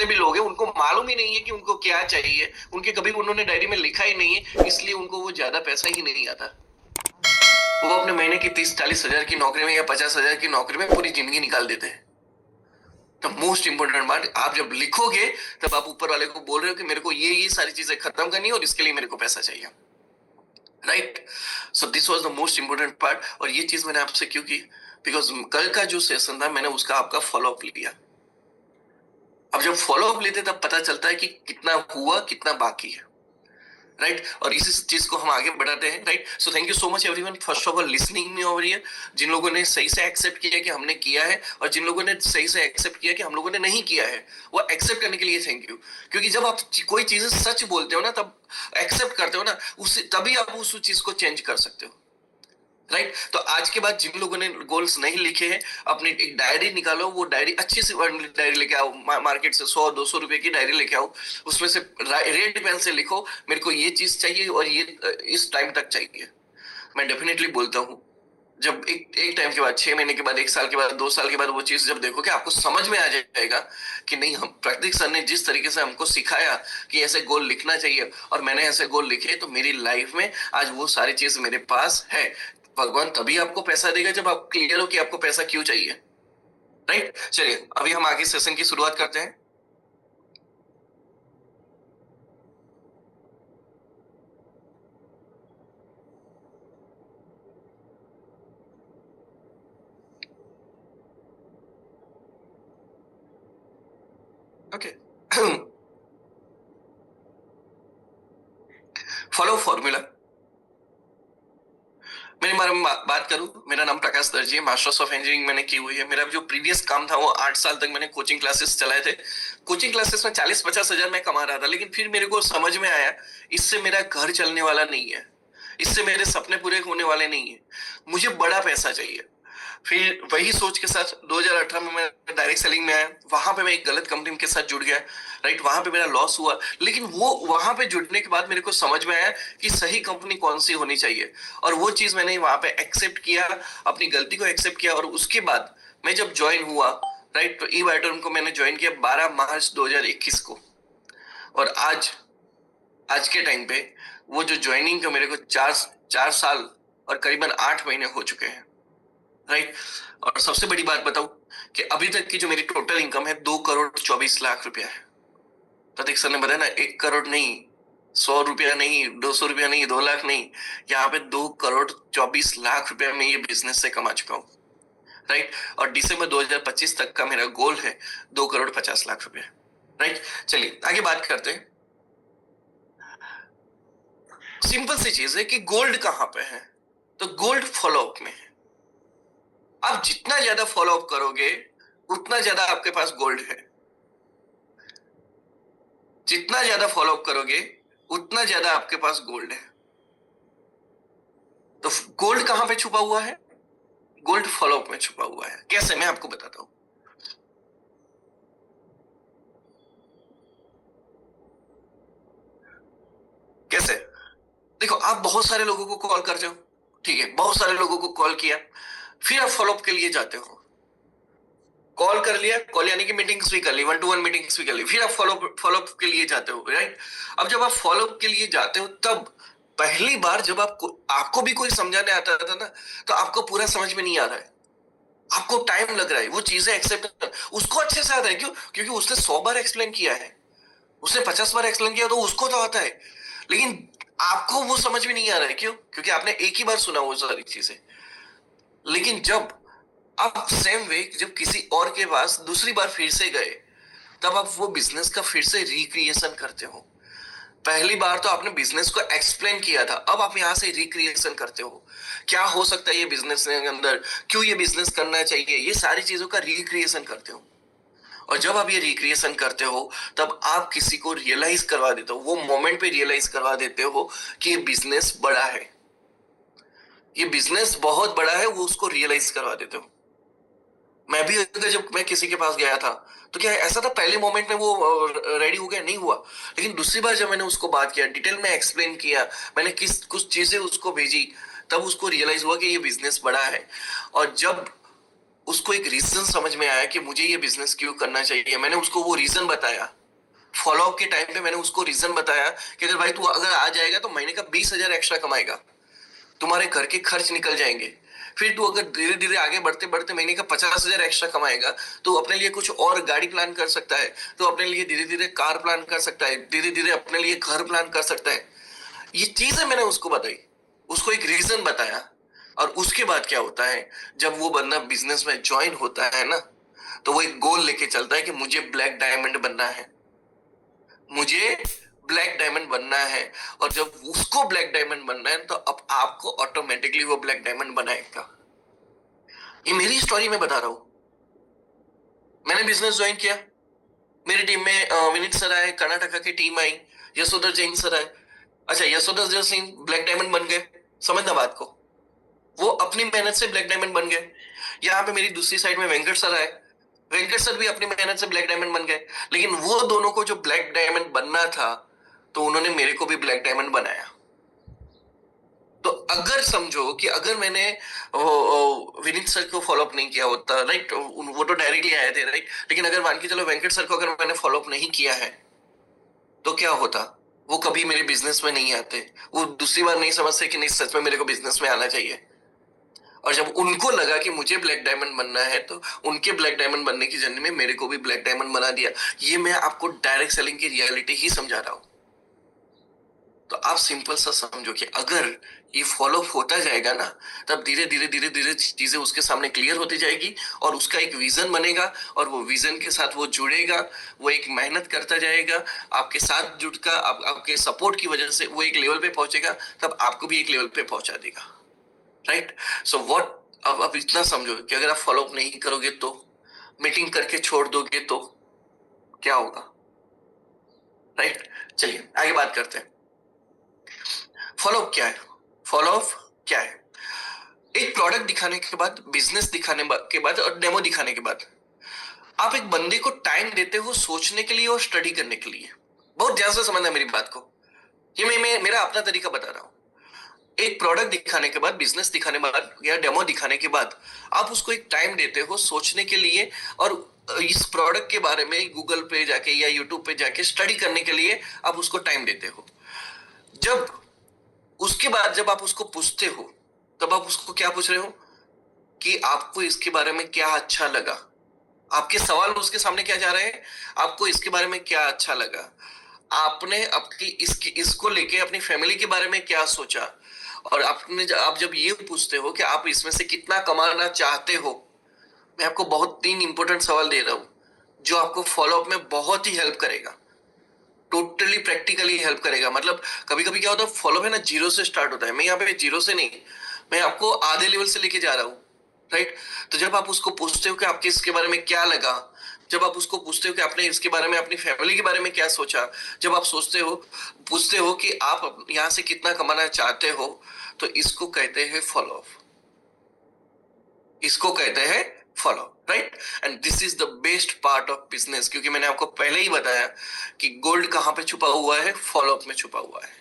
जितने भी लोग हैं उनको मालूम ही नहीं है कि उनको क्या चाहिए, उनके कभी उन्होंने डायरी में लिखा ही नहीं है, इसलिए उनको वो ज्यादा पैसा ही नहीं आता। वो अपने महीने की 30-40 हजार की नौकरी में या 50 हजार की नौकरी में पूरी जिंदगी निकाल देते हैं। तो मोस्ट इंपोर्टेंट बात, आप जब लिखोगे तब आप ऊपर वाले को बोल रहे हो कि मेरे को ये सारी चीजें खत्म करनी है और इसके लिए मेरे को पैसा चाहिए, right. So this was the most important part. और ये चीज मैंने आपसे क्यों की, बिकॉज कल का जो सेशन था मैंने उसका आपका फॉलोअप लिया। अब जब फॉलोअप लेते तब पता चलता है कि कितना हुआ कितना बाकी है, राइट। और इसी चीज को हम आगे बढ़ाते हैं, right. So thank you so much everyone first of all listening me over here. जिन लोगों ने सही से एक्सेप्ट किया कि हमने किया है, और जिन लोगों ने सही से एक्सेप्ट किया कि हम लोगों ने नहीं किया है, वो एक्सेप्ट करने के लिए थैंक यू। क्योंकि जब आप कोई चीजें सच बोलते हो ना, तब एक्सेप्ट करते हो ना, उससे तभी आप उस चीज को चेंज कर सकते हो, राइट। तो आज के बाद जिन लोगों ने गोल्स नहीं लिखे हैं, अपनी एक डायरी निकालो, वो डायरी अच्छी सी डायरी लेके आओ, मार्केट से 100-200 रुपए की डायरी लेके आओ, उसमें से रेड पेन से लिखो मेरे को ये चीज चाहिए और ये इस टाइम तक चाहिए। मैं डेफिनेटली बोलता हूँ, जब एक टाइम के बाद, 6 महीने के बाद, 1 साल के बाद, 2 साल के बाद वो चीज जब देखोगे आपको समझ में आ जाएगा कि नहीं, हम प्रतीक सर ने जिस तरीके से हमको सिखाया कि ऐसे गोल लिखना चाहिए और मैंने ऐसे गोल लिखे, तो मेरी लाइफ में आज वो सारी चीज मेरे पास है। भगवान तभी आपको पैसा देगा जब आप क्लियर हो कि आपको पैसा क्यों चाहिए, राइट। चलिए अभी हम आगे सेशन की शुरुआत करते हैं। ओके। Follow formula. मेरे बारे में बात करूं, मेरा नाम प्रकाश दर्जी है, मास्टर्स ऑफ इंजीनियरिंग मैंने की हुई है। मेरा जो प्रीवियस काम था वो 8 साल तक मैंने कोचिंग क्लासेस चलाए थे। कोचिंग क्लासेस में 40-50 हजार मैं कमा रहा था, लेकिन फिर मेरे को समझ में आया इससे मेरा घर चलने वाला नहीं है, इससे मेरे सपने पूरे होने वाले नहीं है, मुझे बड़ा पैसा चाहिए। फिर वही सोच के साथ 2018 में मैं डायरेक्ट सेलिंग में आया। वहां पे मैं एक गलत कंपनी के साथ जुड़ गया, राइट। वहां पे मेरा लॉस हुआ, लेकिन वो वहां पे जुड़ने के बाद मेरे को समझ में आया कि सही कंपनी कौन सी होनी चाहिए, और वो चीज मैंने वहां पे एक्सेप्ट किया, अपनी गलती को एक्सेप्ट किया। और उसके बाद मैं जब ज्वाइन हुआ, राइट, तो ई बायोटोन को मैंने ज्वाइन किया 12 मार्च 2021 को। और आज आज के टाइम पे वो जो ज्वाइनिंग का मेरे को 4 साल और करीबन 8 महीने हो चुके हैं, राइट। और सबसे बड़ी बात बताऊं कि अभी तक की जो मेरी टोटल इनकम है 2 करोड़ 24 लाख रुपया है। प्रतीक सर ने बताया ना, 1 करोड़ नहीं, 100 रुपया नहीं, 200 रुपया नहीं, 2 लाख नहीं, यहाँ पे 2 करोड़ 24 लाख रुपया में ये बिजनेस से कमा चुका हूँ, राइट। और दिसंबर 2025 तक का मेरा गोल है 2 करोड़ 50 लाख रुपया, राइट। चलिए आगे बात करते हैं। सिंपल सी चीज है कि गोल्ड कहां पे है, तो गोल्ड फॉलोअप में है। आप जितना ज्यादा फॉलोअप करोगे उतना ज्यादा आपके पास गोल्ड है, जितना ज्यादा फॉलोअप करोगे उतना ज्यादा आपके पास गोल्ड है। तो गोल्ड कहां पे छुपा हुआ है, गोल्ड फॉलोअप में छुपा हुआ है। कैसे, मैं आपको बताता हूं। कैसे, देखो, आप बहुत सारे लोगों को कॉल करते हो, ठीक है, बहुत सारे लोगों को कॉल किया, फिर आप फॉलोअप के लिए जाते हो। कॉल कर लिया, कॉल यानी कि मीटिंग्स भी कर ली, 1-to-1 मीटिंग्स भी कर ली, फिर आप फॉलोअप के लिए जाते हो, राइट। अब जब आप फॉलोअप के लिए जाते हो, तब पहली बार जब आपको भी कोई समझाने आता था ना, तो आपको पूरा समझ में नहीं आ रहा है, आपको टाइम लग रहा है वो चीजें एक्सेप्ट। उसको अच्छे से आता है, क्यों? क्योंकि उसने 100 बार एक्सप्लेन किया है, उसने 50 बार एक्सप्लेन किया, तो उसको तो आता है। लेकिन आपको वो समझ में नहीं आ रहा है, क्यों? क्योंकि आपने एक ही बार सुना वो सारी चीजें। लेकिन जब आप सेम वे जब किसी और के पास दूसरी बार फिर से गए, तब आप वो बिजनेस का फिर से रिक्रिएशन करते हो। पहली बार तो आपने बिजनेस को एक्सप्लेन किया था, अब आप यहां से रिक्रिएशन करते हो, क्या हो सकता है ये बिजनेस के अंदर, क्यों ये बिजनेस करना चाहिए, ये सारी चीजों का रिक्रिएशन करते हो। और जब आप ये रिक्रिएशन करते हो, तब आप किसी को रियलाइज करवा देते हो, वो मोमेंट पे रियलाइज करवा देते हो कि ये बिजनेस बड़ा है, ये बिजनेस बहुत बड़ा है, वो उसको रियलाइज करवा देते हो। मैं भी जब मैं किसी के पास गया था, तो क्या ऐसा था पहले मोमेंट में वो रेडी हो गया? नहीं हुआ। लेकिन दूसरी बार जब मैंने उसको बात किया, डिटेल में एक्सप्लेन किया, मैंने कुछ चीजें उसको भेजी, तब उसको रियलाइज हुआ कि ये बिजनेस बड़ा है। और जब उसको एक रीजन समझ में आया कि मुझे ये बिजनेस क्यों करना चाहिए। मैंने उसको वो रीजन बताया। फॉलो अप के टाइम पे मैंने उसको रीजन बताया कि अगर भाई तू अगर आ जाएगा तो महीने का 20,000 एक्स्ट्रा कमाएगा, तुम्हारे घर के खर्च निकल जाएंगे। फिर तू अगर धीरे धीरे आगे बढ़ते बढ़ते महीने का 50,000 एक्स्ट्रा कमाएगा तो अपने लिए कुछ और गाड़ी प्लान कर सकता है, तो अपने लिए धीरे धीरे कार प्लान कर सकता है, धीरे धीरे अपने लिए घर प्लान कर सकता है। ये चीजें मैंने उसको बताई, उसको एक रीजन बताया। और उसके बाद क्या होता है, जब वो बंदा बिजनेस में ज्वाइन होता है ना, तो वो एक गोल लेके चलता है कि मुझे ब्लैक डायमंड बनना है, मुझे ब्लैक डायमंड बनना है। और जब उसको ब्लैक डायमंड बनना है तो अब आपको ऑटोमेटिकली वो ब्लैक डायमंड बनाएगा। ये मेरी स्टोरी में बता रहा हूं। मैंने बिजनेस ज्वाइन किया, मेरी टीम में विनीत सर आए, कर्नाटका की टीम आई, यशोधर जैन सर आए। अच्छा, यशोधर सिंह ब्लैक डायमंड बन गए, समझना बात को, वो अपनी मेहनत से ब्लैक डायमंड बन गए। यहाँ पे मेरी दूसरी साइड में वेंकट सर आए, वेंकट सर भी अपनी मेहनत से ब्लैक डायमंड बन गए। लेकिन वो दोनों को जो ब्लैक डायमंड बनना था, तो उन्होंने मेरे को भी ब्लैक डायमंड बनाया। तो अगर समझो कि अगर मैंने विनीत सर को फॉलो अप नहीं किया होता, राइट, वो तो डायरेक्टली आए थे, राइट, लेकिन अगर मान के चलो वेंकट सर को अगर मैंने फॉलो अप नहीं किया है तो क्या होता, वो कभी मेरे बिजनेस में नहीं आते। वो दूसरी बार नहीं समझते कि नहीं सच में मेरे को बिजनेस में आना चाहिए। और जब उनको लगा कि मुझे ब्लैक डायमंड बनना है तो उनके ब्लैक डायमंड बनने की जर्नी में मेरे को भी ब्लैक डायमंड बना दिया। ये मैं आपको डायरेक्ट सेलिंग की रियलिटी ही समझा रहा हूं। तो आप सिंपल सा समझो कि अगर ये फॉलो होता जाएगा ना, तब धीरे धीरे धीरे धीरे चीजें उसके सामने क्लियर होती जाएगी और उसका एक विजन बनेगा और वो विजन के साथ वो जुड़ेगा, वो एक मेहनत करता जाएगा, आपके साथ जुड़कर आपके सपोर्ट की वजह से वो एक लेवल पे पहुंचेगा, तब आपको भी एक लेवल पे पहुंचा देगा। राइट, सो व्हाट, अब इतना समझो कि अगर आप फॉलो अप नहीं करोगे तो, मीटिंग करके छोड़ दोगे तो क्या होगा। राइट, चलिए आगे बात करते हैं। फॉलो अप क्या है? फॉलो अप क्या है? एक प्रोडक्ट दिखाने के बाद, बिजनेस दिखाने के बाद और डेमो दिखाने के बाद आप एक बंदे को टाइम देते हो सोचने के लिए और स्टडी करने के लिए। बहुत ध्यान से समझना मेरी बात को, ये मैं मेरा अपना तरीका बता रहा हूं। एक प्रोडक्ट दिखाने के बाद, बिजनेस दिखाने के बाद या डेमो दिखाने के बाद आप उसको एक टाइम देते हो सोचने के लिए और इस प्रोडक्ट के बारे में गूगल पे जाके या यूट्यूब पे जाके स्टडी करने के लिए आप उसको टाइम देते हो। जब उसके बाद जब आप उसको पूछते हो, तब आप उसको क्या पूछ रहे हो कि आपको इसके बारे में क्या अच्छा लगा। आपके सवाल उसके सामने क्या जा रहे हैं, आपको इसके बारे में क्या अच्छा लगा, आपने आपकी इसको लेके अपनी फैमिली के बारे में क्या सोचा। और आप जब ये पूछते हो कि आप इसमें से कितना कमाना चाहते हो, मैं आपको बहुत 3 इंपॉर्टेंट सवाल दे रहा हूं जो आपको फॉलो अप में बहुत ही हेल्प करेगा, टोटली प्रैक्टिकली हेल्प करेगा। मतलब कभी कभी क्या होता है, फॉलो है ना, जीरो से स्टार्ट होता है। मैं यहाँ पे जीरो से नहीं, मैं आपको आधे लेवल से लेके जा रहा हूँ। राइट, तो जब आप उसको पूछते हो कि आपके इसके बारे में क्या लगा, जब आप उसको पूछते हो कि आपने इसके बारे में अपनी फैमिली के बारे में क्या सोचा, जब आप पूछते हो कि आप यहाँ से कितना कमाना चाहते हो, तो इसको कहते हैं फॉलो अप, इसको कहते हैं follow. Right, and this is the best part of business, क्योंकि मैंने आपको पहले ही बताया कि गोल्ड कहां पे छुपा हुआ है, फॉलो अप में छुपा हुआ है।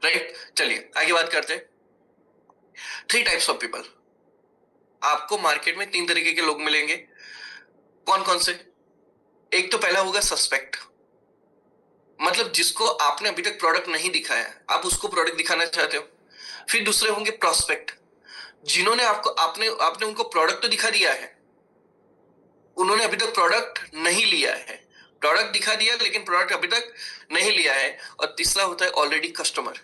राइट, चलिए आगे बात करते हैं। 3 टाइप्स ऑफ पीपल, आपको मार्केट में 3 तरीके के लोग मिलेंगे। कौन कौन से? एक तो पहला होगा सस्पेक्ट, मतलब जिसको आपने अभी तक प्रोडक्ट नहीं दिखाया, आप उसको प्रोडक्ट दिखाना चाहते हो। फिर दूसरे होंगे प्रोस्पेक्ट, जिन्होंने आपको आपने आपने उनको प्रोडक्ट तो दिखा दिया है, उन्होंने अभी तक प्रोडक्ट नहीं लिया है, प्रोडक्ट दिखा दिया लेकिन प्रोडक्ट अभी तक नहीं लिया है। और तीसरा होता है ऑलरेडी कस्टमर,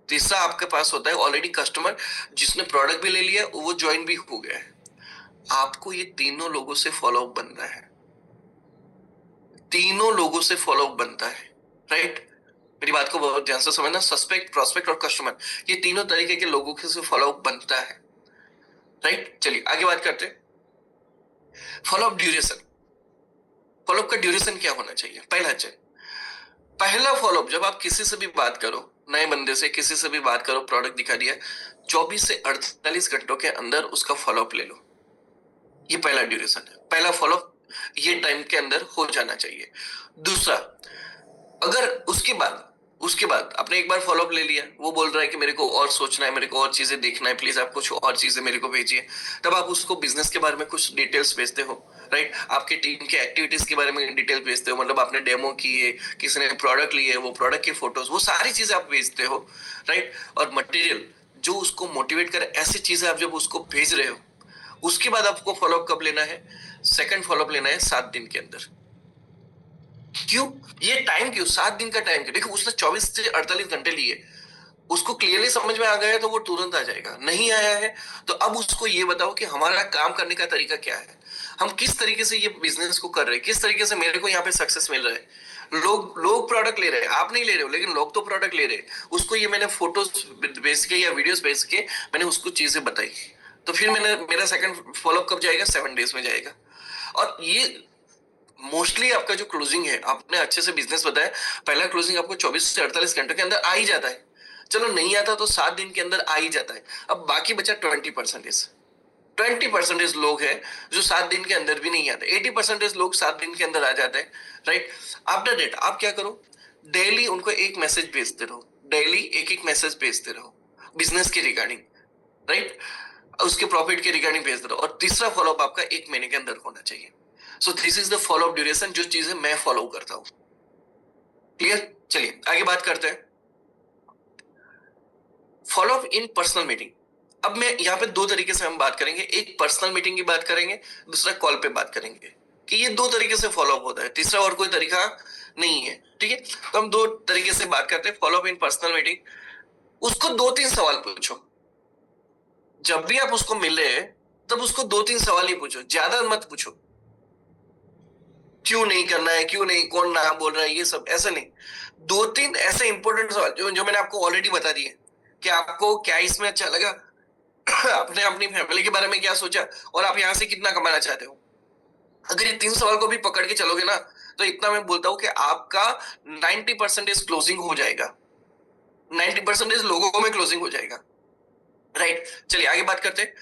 तीसरा आपके पास होता है ऑलरेडी कस्टमर, जिसने प्रोडक्ट भी ले लिया, वो ज्वाइन भी हो गया है। आपको ये तीनों लोगों से फॉलो अप बनना है, तीनों लोगों से फॉलो अप बनता है। राइट, मेरी बात को बहुत ध्यान से समझना, सस्पेक्ट, प्रोस्पेक्ट और कस्टमर, ये तीनों तरीके के लोगों से फॉलो अप बनता है। राइट, चलिए आगे बात करते हैं। Follow up duration, follow up का ड्यूरेशन क्या होना चाहिए? पहला फॉलो अप, जब आप किसी से भी बात करो, नए बंदे से किसी से भी बात करो, प्रोडक्ट दिखा दिया, 24 से 48 घंटों के अंदर उसका फॉलो अप ले लो। ये पहला ड्यूरेशन है, पहला फॉलो अप ये टाइम के अंदर हो जाना चाहिए। दूसरा, अगर उसके बाद उसके बाद आपने एक बार फॉलोअप ले लिया, वो बोल रहा है कि मेरे को और सोचना है, मेरे को और चीजें देखना है, प्लीज आप कुछ और चीजें मेरे को भेजिए। तब आप उसको बिजनेस के बारे में कुछ डिटेल्स भेजते हो, राइट। आपके टीम के एक्टिविटीज के बारे में डिटेल भेजते हो, मतलब आपने डेमो किए, किसी ने प्रोडक्ट लिए, वो प्रोडक्ट की फोटोज, वो सारी चीजें आप भेजते हो, राइट। और मटेरियल जो उसको मोटिवेट करे, ऐसी चीजें आप जब उसको भेज रहे हो, उसके बाद आपको फॉलोअप कब लेना है? सेकंड फॉलोअप लेना है 7 दिन के अंदर। क्यों? ये टाइम क्यों, 7 दिन का टाइम क्यों? देखो, उसने 24 से 48 घंटे लिए, उसको क्लियरली समझ में आ गया है तो वो तुरंत आ जाएगा। नहीं आया है तो अब उसको ये बताओ कि हमारा काम करने का तरीका क्या है, हम किस तरीके से ये बिजनेस को कर रहे हैं, किस तरीके से मेरे को यहाँ पे सक्सेस मिल रहा है। लोग लोग प्रोडक्ट ले रहे हैं, आप नहीं ले रहे हो, लेकिन लोग तो प्रोडक्ट ले रहे हैं। उसको ये मैंने फोटोज भेज के या वीडियोस भेज के मैंने उसको चीजें बताई, तो फिर मैंने मेरा सेकंड फॉलोअप कब जाएगा? 7 डेज में जाएगा। और ये मोस्टली आपका जो क्लोजिंग है, आपने अच्छे से बिजनेस बताया, पहला क्लोजिंग आपको 24 से 48 घंटे के अंदर आ ही जाता है। चलो नहीं आता तो 7 दिन के अंदर आ ही जाता है। अब बाकी बचा 20%। 20% लोग हैं जो 7 दिन के अंदर भी नहीं आते, 80% लोग 7 दिन के अंदर आ जाते हैं, राइट। आफ्टर डेट आप क्या करो, डेली उनको एक मैसेज भेजते रहो, डेली एक एक मैसेज भेजते रहो बिजनेस के रिगार्डिंग, राइट। उसके प्रॉफिट के रिगार्डिंग भेज दो। और तीसरा फॉलोअप आपका 1 महीने के अंदर होना चाहिए। So this is the follow up duration, जो चीजें मैं फॉलो करता हूं। क्लियर? चलिए आगे बात करते हैं। फॉलोअप इन पर्सनल मीटिंग। अब मैं यहाँ पे दो तरीके से हम बात करेंगे, एक पर्सनल मीटिंग की बात करेंगे, दूसरा कॉल पे बात करेंगे, कि ये दो तरीके से फॉलोअप होता है, तीसरा और कोई तरीका नहीं है। ठीक है, तो हम दो तरीके से बात करते हैं। फॉलोअप इन पर्सनल मीटिंग, उसको 2-3 सवाल पूछो। जब भी आप उसको मिले तब उसको 2-3 सवाल ही पूछो, ज्यादा मत पूछो। क्यों नहीं करना है, क्यों नहीं, कौन ना बोल रहा है, ये सब ऐसा नहीं। 2-3 ऐसे इंपॉर्टेंट सवाल जो मैंने आपको ऑलरेडी बता दिए, कि आपको क्या इसमें अच्छा लगा, आपने अपनी फैमिली के बारे में क्या सोचा, और आप यहाँ से कितना कमाना चाहते हो। अगर ये 3 सवाल को भी पकड़ के चलोगे ना, तो इतना मैं बोलता हूँ कि आपका 90% क्लोजिंग हो जाएगा, 90% लोगों में क्लोजिंग हो जाएगा, राइट। चलिए आगे बात करते हैं।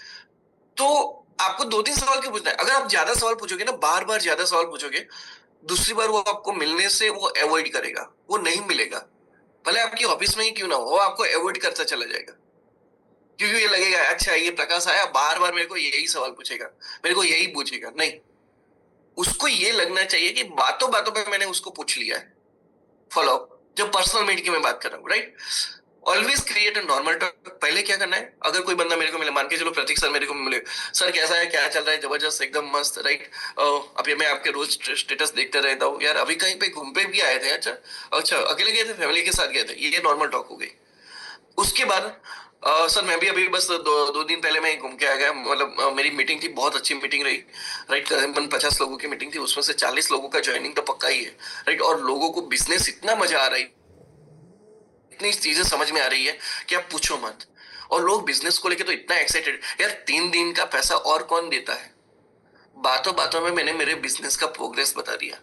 तो आपको 2-3 सवाल क्यों पूछना है? अगर आप ज्यादा सवाल पूछोगे ना, बार बार ज्यादा सवाल पूछोगे, दूसरी बार वो आपको मिलने से वो अवॉइड करेगा, वो नहीं मिलेगा। भले आपकी ऑफिस में ही क्यों ना हो, वो आपको अवॉइड करता चला जाएगा, क्योंकि ये लगेगा अच्छा ये प्रकाश आया बार बार मेरे को यही सवाल पूछेगा, मेरे को यही पूछेगा। नहीं, उसको ये लगना चाहिए कि बातों बातों पे मैंने उसको पूछ लिया है। फॉलो, जब पर्सनल मीट की मैं बात कर रहा हूँ, right. Always create a normal talk. पहले क्या करना है, अगर कोई बंदा मेरे को मिले, मान के चलो प्रतीक सर मेरे को मिले, सर कैसा है, क्या चल रहा है, जबरदस्त, एकदम मस्त, राइट। अभी मैं आपके रोज स्टेटस देखते रहता हूँ यार, अभी कहीं पे घूम पे भी आए थे, अच्छा अच्छा, अकेले गए थे, फैमिली के साथ गए थे, ये नॉर्मल टॉक हो गई। उसके बाद सर मैं भी अभी बस 2 दिन पहले मैं घूम के आ गया, मतलब मेरी मीटिंग थी, बहुत अच्छी मीटिंग रही, राइट। करीबन 50 लोगों की मीटिंग थी, उसमें से 40 लोगों का ज्वाइनिंग तो पक्का ही है, राइट। और लोगों को बिजनेस इतना मजा आ रही, इतनी चीजें समझ में आ रही है कि आप पूछो मत। और लोग बिजनेस को लेके तो इतना एक्साइटेड, यार 3 दिन का पैसा और कौन देता है। बातों बातों में मैंने मेरे बिजनेस का प्रोग्रेस बता दिया।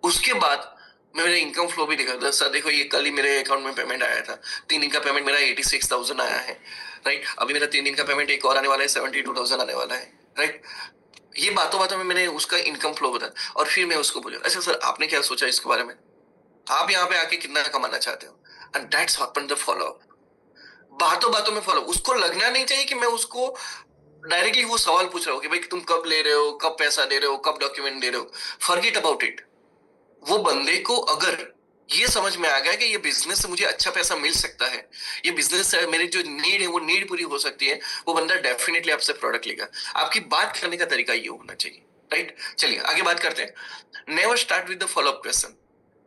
उसके बाद मेरे इनकम फ्लो भी दिखा, सर देखो ये कल ही मेरे अकाउंट में पेमेंट आया था, 3 दिन का पेमेंट मेरा 86,000 आया है, राइट। अभी मेरा 3 दिन का पेमेंट एक और आने वाला है, 72,000 आने वाला है, राइट। ये बातों बातों में मैंने उसका इनकम फ्लो बताया। और फिर मैं उसको बोला, अच्छा सर आपने क्या सोचा इसके बारे में, आप यहाँ पे आके कितना कमाना चाहते हो। And that's happened the follow. बातों बातों में फॉलो, उसको लगना नहीं चाहिए कि मैं उसको डायरेक्टली वो सवाल पूछ रहा हूँ कि भाई तुम कब ले रहे हो, कब पैसा दे रहे हो, कब डॉक्यूमेंट दे रहे हो। Forget about it. वो बंदे को अगर ये समझ में आ गया कि ये बिजनेस से मुझे अच्छा पैसा मिल सकता है, ये बिजनेस से मेरी जो नीड है वो नीड पूरी हो सकती है, वो बंदा डेफिनेटली आपसे प्रोडक्ट लेगा। आपकी बात करने का तरीका ये होना चाहिए, राइट। चलिए आगे बात करते हैं। Never start with the follow up question.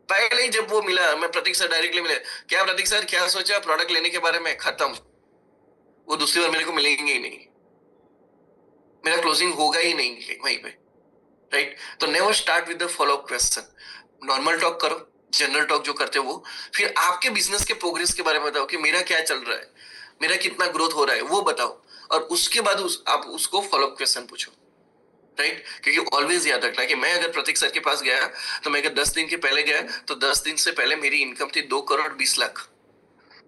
पहले ही जब वो मिला, मैं प्रतीक सर डायरेक्टली मिले, क्या प्रतीक सर क्या सोचा प्रोडक्ट लेने के बारे में, खत्म। वो दूसरी बार मेरे को मिलेंगे ही नहीं, मेरा क्लोजिंग होगा ही नहीं वहीं पे, राइट। तो never start with the follow up question. Normal talk करो, जनरल टॉक जो करते हो वो, फिर आपके बिजनेस के प्रोग्रेस के बारे में बताओ कि मेरा क्या चल रहा है, मेरा कितना ग्रोथ हो रहा है वो बताओ। और उसके बाद आप उसको फॉलोअप क्वेश्चन पूछो, राइट। क्योंकि ऑलवेज याद रखना कि मैं अगर प्रतीक सर के पास गया, तो मैं अगर 10 दिन के पहले गया, तो 10 दिन से पहले मेरी इनकम थी 2 करोड़ 20 लाख।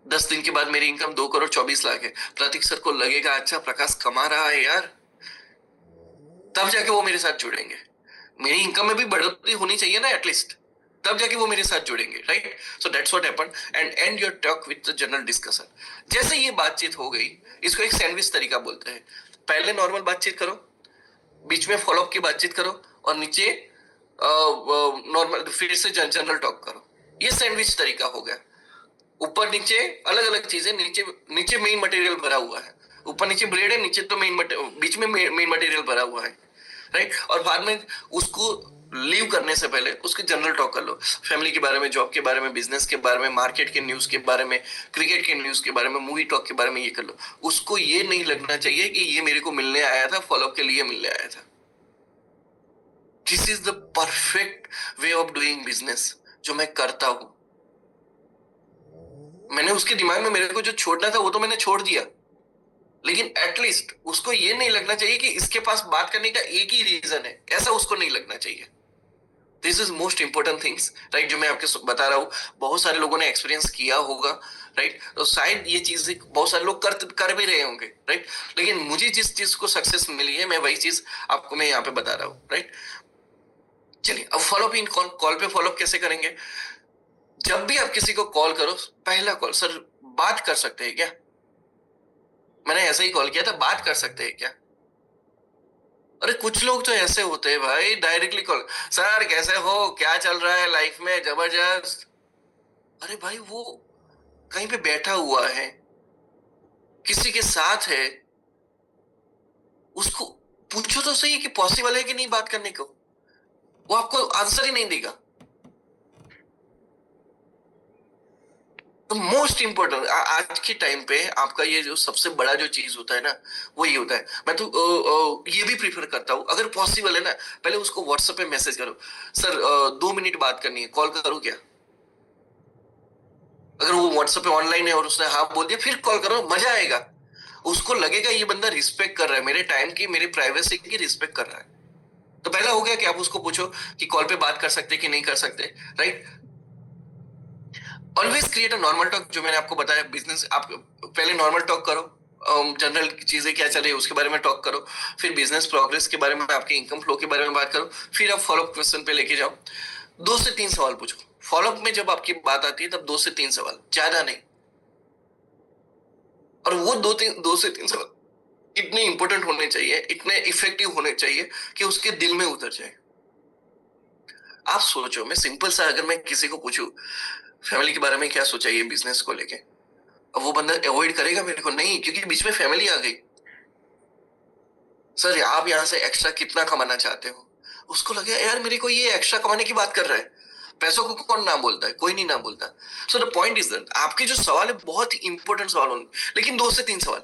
10 दिन के बाद मेरी इनकम 2 करोड़ 24 लाख है। प्रतीक सर को लगेगा अच्छा प्रकाश कमा रहा है यार, तब जाके वो मेरे साथ जुड़ेंगे। मेरी इनकम में भी बढ़ोतरी होनी चाहिए ना एटलीस्ट, तब जाके वो मेरे साथ जुड़ेंगे, right? So that's what happened and and your talk with the general discussion. जैसे ये बातचीत हो गई, इसको एक सैंडविच तरीका बोलते हैं। पहले नॉर्मल बातचीत करो, बीच में फॉलोअप की बातचीत करो, और नीचे नॉर्मल फिर से जनरल टॉक करो। ये सैंडविच तरीका हो गया। ऊपर नीचे अलग अलग चीजें, नीचे नीचे मेन मटेरियल भरा हुआ है, ऊपर नीचे ब्रेड है, नीचे तो बीच में मेन मटेरियल भरा हुआ है, राइट? और बाद में उसको लीव करने से पहले उसके जनरल टॉक कर लो, फैमिली के बारे में, जॉब के बारे में, बिजनेस के बारे में, मार्केट के न्यूज के बारे में, क्रिकेट के न्यूज के बारे में, मूवी टॉक के बारे में, ये कर लो। उसको ये नहीं लगना चाहिए कि ये मेरे को मिलने आया था, फॉलोअप के लिए मिलने आया था। This is the perfect way of doing business जो मैं करता हूं। मैंने उसके दिमाग में मेरे को जो छोड़ना था वो तो मैंने छोड़ दिया, लेकिन एटलीस्ट उसको ये नहीं लगना चाहिए कि इसके पास बात करने का एक ही रीजन है, ऐसा उसको नहीं लगना चाहिए। This is most important things, right? जो मैं आपके बता रहा हूँ, बहुत सारे लोगों ने एक्सपीरियंस किया होगा, राइट? तो शायद ये चीज बहुत सारे लोग कर भी रहे होंगे, राइट? लेकिन मुझे जिस चीज को सक्सेस मिली है, मैं वही चीज आपको मैं यहाँ पे बता रहा हूँ, राइट? चलिए, अब फॉलोअप इन कॉल पे फॉलोअप कैसे करेंगे? जब भी आप किसी को कॉल करो, पहला कॉल, सर बात कर सकते हैं क्या? मैंने ऐसे ही कॉल किया था, बात कर सकते हैं क्या? अरे कुछ लोग तो ऐसे होते हैं भाई, डायरेक्टली कॉल, सर कैसे हो, क्या चल रहा है लाइफ में, जबरदस्त। अरे भाई, वो कहीं पे बैठा हुआ है, किसी के साथ है, उसको पूछो तो सही कि पॉसिबल है कि नहीं बात करने को। वो आपको आंसर ही नहीं देगा। तो मोस्ट इंपॉर्टेंट आज के टाइम पे आपका ये जो सबसे बड़ा जो चीज होता है ना, वो ये होता है। मैं तो ये भी प्रीफर करता हूँ, अगर पॉसिबल है ना, पहले उसको व्हाट्सएप पे मैसेज करो, सर 2 मिनट बात करनी है, कॉल करूँ क्या? अगर वो व्हाट्सएप पे ऑनलाइन है और उसने हाँ बोल दिया, फिर कॉल करो, मजा आएगा। उसको लगेगा ये बंदा रिस्पेक्ट कर रहा है, मेरे टाइम की, मेरी प्राइवेसी की रिस्पेक्ट कर रहा है। तो पहला हो गया कि आप उसको पूछो कि कॉल पे बात कर सकते कि नहीं कर सकते, right? Always create a normal talk, जो मैंने आपको बताया बिजनेस, आप पहले नॉर्मल टॉक करो, जनरल चीजें क्या चल रही है उसके बारे में टॉक करो, फिर बिजनेस प्रोग्रेस के बारे में, आपके इनकम फ्लो के बारे में बात करो, फिर आप फॉलोअप क्वेश्चन पे लेके जाओ। 2 से 3 सवाल पूछो फॉलोअप में, जब आपकी बात आती है तब 2 से 3 सवाल, ज्यादा नहीं। और वो 2 से 3 सवाल इतने इंपॉर्टेंट होने चाहिए, इतने इफेक्टिव होने चाहिए कि उसके दिल में उतर जाए। आप सोचो, मैं सिंपल सा अगर मैं किसी को पूछूं फैमिली के बारे में क्या सोचा ये बिजनेस को लेके, अब वो बंदा अवॉइड करेगा मेरे को? नहीं, क्योंकि बीच में फैमिली आ गई। सर आप यहाँ से एक्स्ट्रा कितना कमाना चाहते हो? उसको लगे यार मेरे को ये एक्स्ट्रा कमाने की बात कर रहा है। पैसों को कौन ना बोलता है? कोई नहीं ना बोलता। So the point is that आपके जो सवाल है बहुत ही इंपॉर्टेंट सवाल होंगे, लेकिन 2 से 3 सवाल।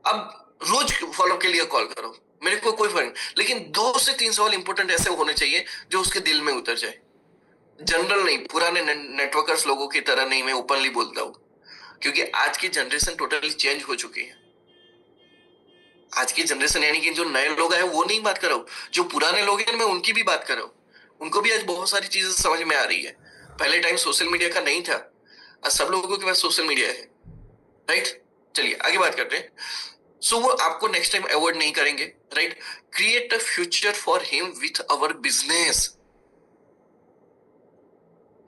अब रोज फॉलो के लिए कॉल करो, मेरे को कोई फर्क नहीं, लेकिन 2 से 3 सवाल इंपॉर्टेंट ऐसे होने चाहिए जो उसके दिल में उतर जाए। जनरल नहीं, पुराने नेटवर्कर्स लोगों की तरह नहीं, मैं ओपनली बोलता हूँ, क्योंकि आज की जनरेशन टोटली चेंज हो चुकी है। आज की जनरेशन यानी कि जो नए लोग हैं वो नहीं बात कर रहा हूँ, जो पुराने लोग हैं मैं उनकी भी बात कर रहा हूँ। उनको भी आज बहुत सारी चीजें समझ में आ रही है। पहले टाइम सोशल मीडिया का नहीं था, आज सब लोगों के पास सोशल मीडिया है, राइट? चलिए आगे बात करते हैं। सो वो आपको नेक्स्ट टाइम अवॉइड नहीं करेंगे, right? Create a future for him with our business.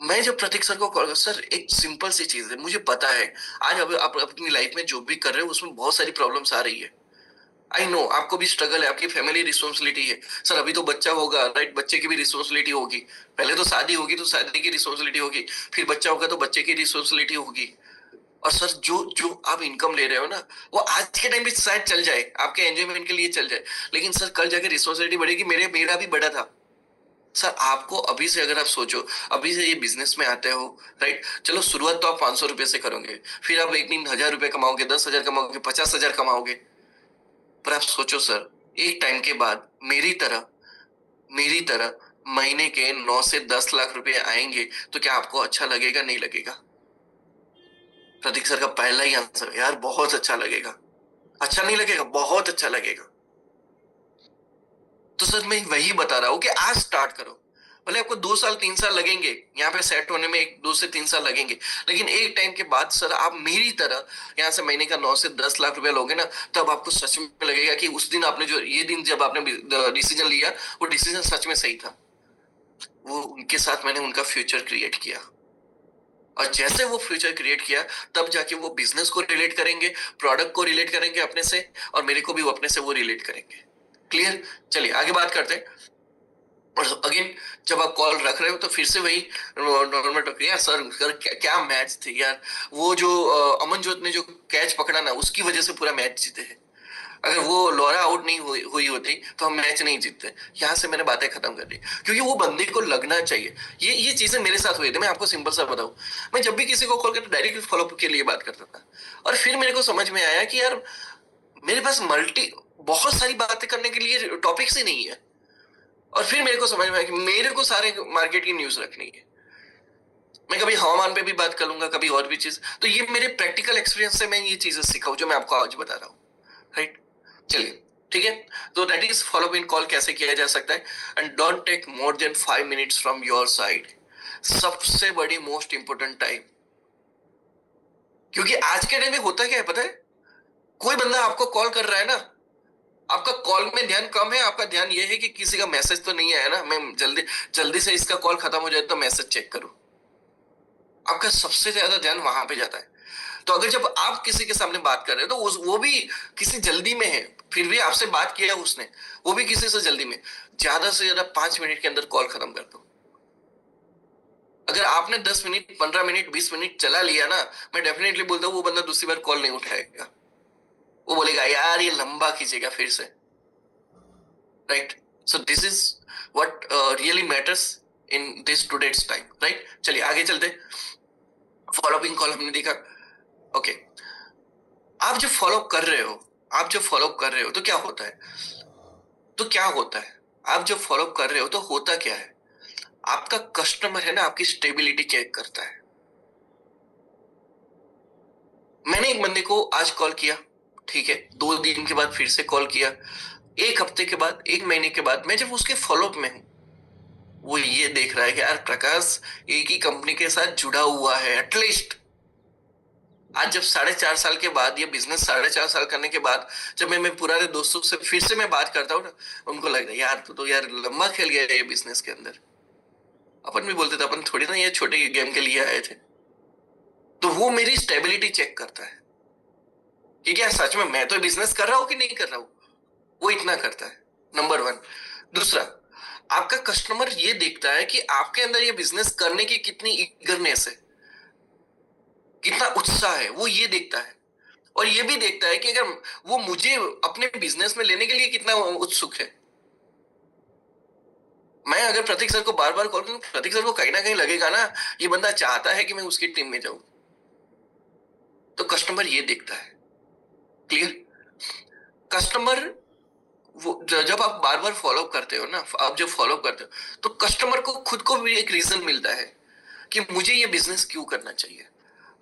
मैं जब प्रतीक सर को कॉल, सर एक सिंपल सी चीज है, मुझे पता है आज अब आप अपनी लाइफ में जो भी कर रहे हो उसमें बहुत सारी प्रॉब्लम्स आ रही है। आई नो आपको भी स्ट्रगल है, आपकी फैमिली रिस्पॉन्सिबिलिटी है। सर अभी तो बच्चा होगा, राइट? बच्चे की भी रिस्पॉन्सिबिलिटी होगी। पहले तो शादी होगी तो शादी की रिस्पॉन्सिबिलिटी होगी, फिर बच्चा होगा तो बच्चे की रिस्पॉन्सिबिलिटी होगी। और सर जो जो आप इनकम ले रहे हो ना, वो आज के टाइम पे शायद चल जाए, आपके एंजॉयमेंट के लिए चल जाए, लेकिन सर कल जाके रिस्पॉन्सिबिलिटी बढ़ेगी। मेरा भी बड़ा था। सर आपको अभी से अगर आप सोचो, अभी से ये बिजनेस में आते हो, राइट? चलो शुरुआत तो आप 500 रुपए से करोगे, फिर आप एक दिन 1000 रुपए कमाओगे, 10,000 कमाओगे, 50,000 कमाओगे। पर आप सोचो सर, एक टाइम के बाद मेरी तरह महीने के 9 से 10 लाख रुपए आएंगे, तो क्या आपको अच्छा लगेगा? नहीं लगेगा? प्रतीक सर का पहला ही आंसर, यार बहुत अच्छा लगेगा। अच्छा नहीं लगेगा? बहुत अच्छा लगेगा। तो सर मैं वही बता रहा हूँ कि आज स्टार्ट करो। भले आपको 2 साल 3 साल लगेंगे यहाँ पे सेट होने में, 2 से 3 साल लगेंगे, लेकिन एक टाइम के बाद सर आप मेरी तरह यहाँ से महीने का 9 से 10 लाख रुपया लोगे ना, तब आपको सच में लगेगा कि उस दिन आपने जो ये दिन जब आपने डिसीजन लिया, वो डिसीजन सच में सही था। वो उनके साथ मैंने उनका फ्यूचर क्रिएट किया, और जैसे वो फ्यूचर क्रिएट किया तब जाके वो बिजनेस को रिलेट करेंगे, प्रोडक्ट को रिलेट करेंगे अपने से, और मेरे को भी वो अपने से वो रिलेट करेंगे। क्लियर? चलिए आगे बात करते हैं। और अगेन जब आप कॉल रख रहे हो तो फिर से वही नॉर्मल टॉक, यार सर सर क्या मैच थी यार, वो जो अमनजोत ने जो कैच पकड़ा ना उसकी वजह से पूरा मैच जीते हैं। अगर वो लॉरा आउट नहीं हुई होती तो हम मैच नहीं जीतते। यहाँ से मैंने बातें खत्म कर दी, क्योंकि वो बंदे को लगना चाहिए। ये चीजें मेरे साथ हुई थी। मैं आपको सिंपल सा बताऊं, मैं जब भी किसी को कॉल करता डायरेक्टली फॉलोअप के लिए बात करता था, और फिर मेरे को समझ में आया कि यार मेरे पास बहुत सारी बातें करने के लिए टॉपिक्स ही नहीं है। और फिर मेरे को समझ में आया कि मेरे को सारे मार्केट की न्यूज रखनी है। मैं कभी हवामान पे भी बात कर लूंगा, कभी और भी चीज। तो ये मेरे प्रैक्टिकल एक्सपीरियंस से मैं ये चीजें सीखा हूं जो मैं आपको आज बता रहा हूँ। राइट? चलिए ठीक है। तो that is follow in call कैसे किया जा सकता है। And don't take more than 5 minutes from your side. सबसे बड़ी मोस्ट इंपोर्टेंट टाइम, क्योंकि आज के टाइम में होता क्या है पता है, कोई बंदा आपको कॉल कर रहा है ना, आपका कॉल में ध्यान कम है, आपका ध्यान ये है कि किसी का मैसेज तो नहीं आया ना, मैं जल्दी जल्दी से इसका कॉल खत्म हो जाए तो मैसेज चेक करूं। आपका सबसे ज्यादा ध्यान वहां पे जाता है। तो अगर जब आप किसी के सामने बात कर रहे हो तो वो भी किसी जल्दी में है, फिर भी आपसे बात किया उसने, वो भी किसी से जल्दी में, ज्यादा से ज्यादा 5 मिनट के अंदर कॉल खत्म कर दो। अगर आपने 10 मिनट 15 मिनट 20 मिनट चला लिया ना, मैं डेफिनेटली बोलता हूँ वो बंदा दूसरी बार कॉल नहीं उठाएगा। वो बोलेगा यार ये लंबा खींचेगा फिर से। Right? So this is what really matters in this today's time. Right? चलिए आगे चलते। फॉलोअपिंग कॉल हमने देखा। ओके, आप जब फॉलो कर रहे हो, तो क्या होता है? आप जब फॉलो कर रहे हो तो होता क्या है? आपका कस्टमर है ना, आपकी स्टेबिलिटी चेक करता है। मैंने एक बंदे को आज कॉल किया, ठीक है, 2 दिन के बाद फिर से कॉल किया, 1 हफ्ते के बाद, 1 महीने के बाद, मैं जब उसके फॉलोअप में हूं, वो ये देख रहा है कि यार प्रकाश एक ही कंपनी के साथ जुड़ा हुआ है एटलीस्ट। आज जब 4.5 साल के बाद, ये बिजनेस 4.5 साल करने के बाद, जब मैं पुराने दोस्तों से फिर से मैं बात करता हूँ ना, उनको लगता है यार तो यार लंबा खेल गया ये बिजनेस के अंदर। अपन भी बोलते थे अपन थोड़ी ना ये छोटे गेम के लिए आए थे। तो वो मेरी स्टेबिलिटी चेक करता है कि क्या सच में मैं तो बिजनेस कर रहा हूं कि नहीं कर रहा हूं। वो इतना करता है, नंबर 1। दूसरा, आपका कस्टमर ये देखता है कि आपके अंदर ये बिजनेस करने की कितनी ईगरनेस है, कितना उत्साह है, वो ये देखता है। और ये भी देखता है कि अगर वो मुझे अपने बिजनेस में लेने के लिए कितना उत्सुक है। मैं अगर प्रतीक सर को बार बार कॉल करूं, प्रतीक सर को कहीं ना कहीं लगेगा ना ये बंदा चाहता है कि मैं उसकी टीम में जाऊं। तो कस्टमर ये देखता है। क्लियर? कस्टमर, वो जब आप बार बार फॉलो करते हो ना, आप जब फॉलो करते हो तो कस्टमर को खुद को भी एक रीजन मिलता है कि मुझे ये बिजनेस क्यों करना चाहिए।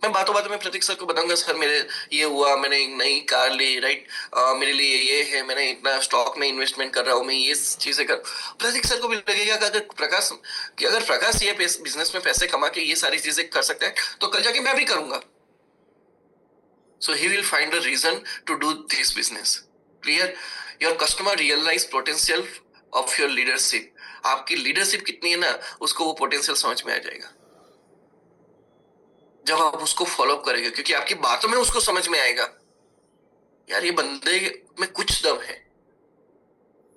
मैं बातों बातों में प्रतीक सर को बताऊंगा, सर मेरे ये हुआ, मैंने एक नई कार ली, राइट, मेरे लिए ये है, मैंने इतना स्टॉक में इन्वेस्टमेंट कर रहा हूँ, मैं ये चीजें कर। प्रतीक सर को भी लगेगा कि अगर प्रकाश ये बिजनेस में पैसे कमा के ये सारी चीजें कर सकता है तो कल जाके मैं भी करूंगा। So he will find a reason to do this business. Clear? Your customer realize potential of your leadership. आपकी लीडरशिप कितनी है ना, उसको वो पोटेंशियल समझ में आ जाएगा जब आप उसको फॉलो करेंगे, क्योंकि आपकी बातों में उसको समझ में आएगा यार ये बंदे में कुछ दम है।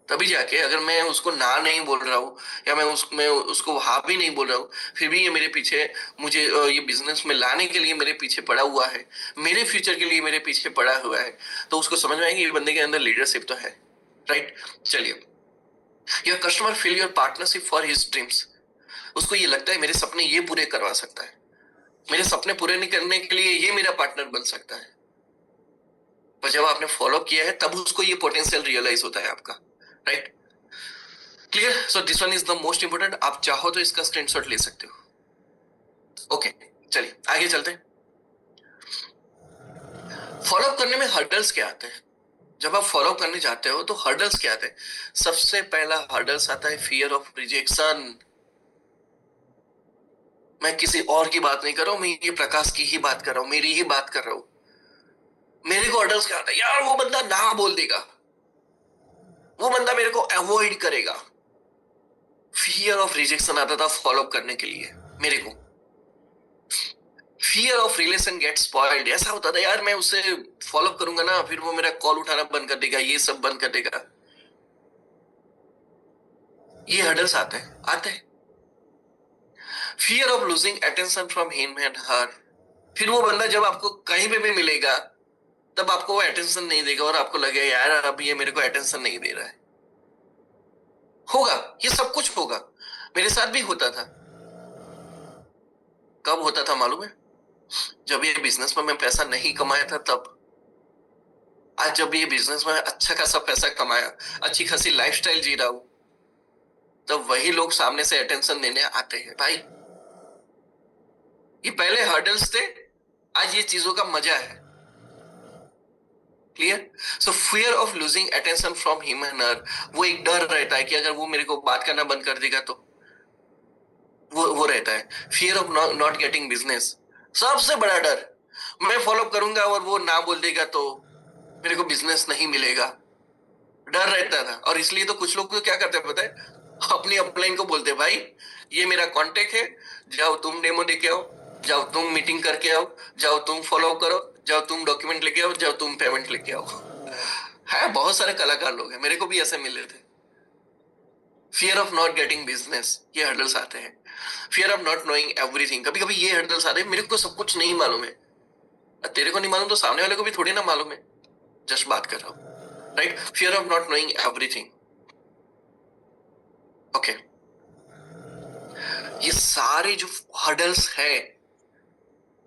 तभी जाके अगर मैं उसको ना नहीं बोल रहा हूँ, या मैं उसको हाँ भी नहीं बोल रहा हूँ, फिर भी ये मेरे पीछे, मुझे ये बिजनेस में लाने के लिए मेरे पीछे पड़ा हुआ है, मेरे फ्यूचर के लिए मेरे पीछे पड़ा हुआ है, तो उसको समझ में आएगा ये बंदे के अंदर लीडरशिप तो है। राइट? चलिए, your customer feel your partnership for his dreams. उसको ये लगता है मेरे सपने ये पूरे करवा सकता है, मेरे सपने पूरे नहीं करने के लिए ये मेरा पार्टनर बन सकता है। पर जब आपने फॉलो किया है तब उसको ये पोटेंशियल रियलाइज होता है आपका। Right? Clear? So this one is the most important. आप चाहो तो इसका स्क्रीनशॉट ले सकते हो। ओके, चलिए आगे चलते हैं। फॉलो करने में हर्डल्स क्या आते हैं? जब आप फॉलो करने जाते हो तो हर्डल्स क्या आते हैं? सबसे पहला हर्डल्स आता है फियर ऑफ रिजेक्शन। मैं किसी और की बात नहीं कर रहा हूं, मैं ये प्रकाश की ही बात कर रहा हूं, मेरी ही बात कर रहा हूं। मेरे को हर्डल्स क्या आता है? यार वो बंदा ना बोल देगा, वो बंदा मेरे को अवॉइड करेगा, फियर ऑफ रिजेक्शन आता था फॉलो अप करने के लिए मेरे को। Fear of relation gate spoiled, ऐसा होता था यार मैं उससे फॉलो अप करूंगा ना, फिर वो मेरा कॉल उठाना बंद कर देगा, ये सब बंद कर देगा। ये हर्डल्स आते हैं। Fear of losing attention from him and her, फिर वो बंदा जब आपको कहीं पे भी मिलेगा तब आपको वो अटेंशन नहीं देगा और आपको लगेगा यार अब ये मेरे को अटेंशन नहीं दे रहा है। होगा, ये सब कुछ होगा, मेरे साथ भी होता था। कब होता था मालूम है? जब ये बिजनेस में मैं पैसा नहीं कमाया था तब। आज जब ये बिजनेस में अच्छा खासा पैसा कमाया, अच्छी खासी लाइफस्टाइल जी रहा हूं, तब वही लोग सामने से अटेंशन देने आते हैं भाई। ये पहले हर्डल्स थे, आज ये चीजों का मजा है। Clear? So fear of losing attention from him and her, वो एक डर रहता है कि अगर वो मेरे को बात करना बंद कर देगा तो वो रहता है। Fear of not getting business, सबसे बड़ा डर। मैं फॉलो करूंगा और वो ना बोल देगा तो मेरे को बिजनेस नहीं मिलेगा, डर रहता था। और इसलिए तो कुछ लोग तो क्या करते हैं पता है, अपनी अपलाइन को बोलते हैं भाई ये मेरा कांटेक्ट है, जाओ तुम डेमो देके आओ, जाओ तुम मीटिंग करके आओ, जाओ तुम फॉलो करो, जाओ तुम डॉक्यूमेंट लेके आओ, जाओ तुम पेमेंट लेके आओ। है, बहुत सारे कलाकार लोग हैं, मेरे को भी ऐसे मिले थे। Fear of not getting business, ये हर्डल्स आते हैं। Fear of not knowing everything, कभी कभी ये हर्डल्स आते हैं, मेरे को सब कुछ नहीं मालूम है। तेरे को नहीं मालूम तो सामने वाले को भी थोड़ी ना मालूम है, जस्ट बात कर रहा हूं, right? Fear of not knowing everything. Okay, ये सारे जो हर्डल्स है,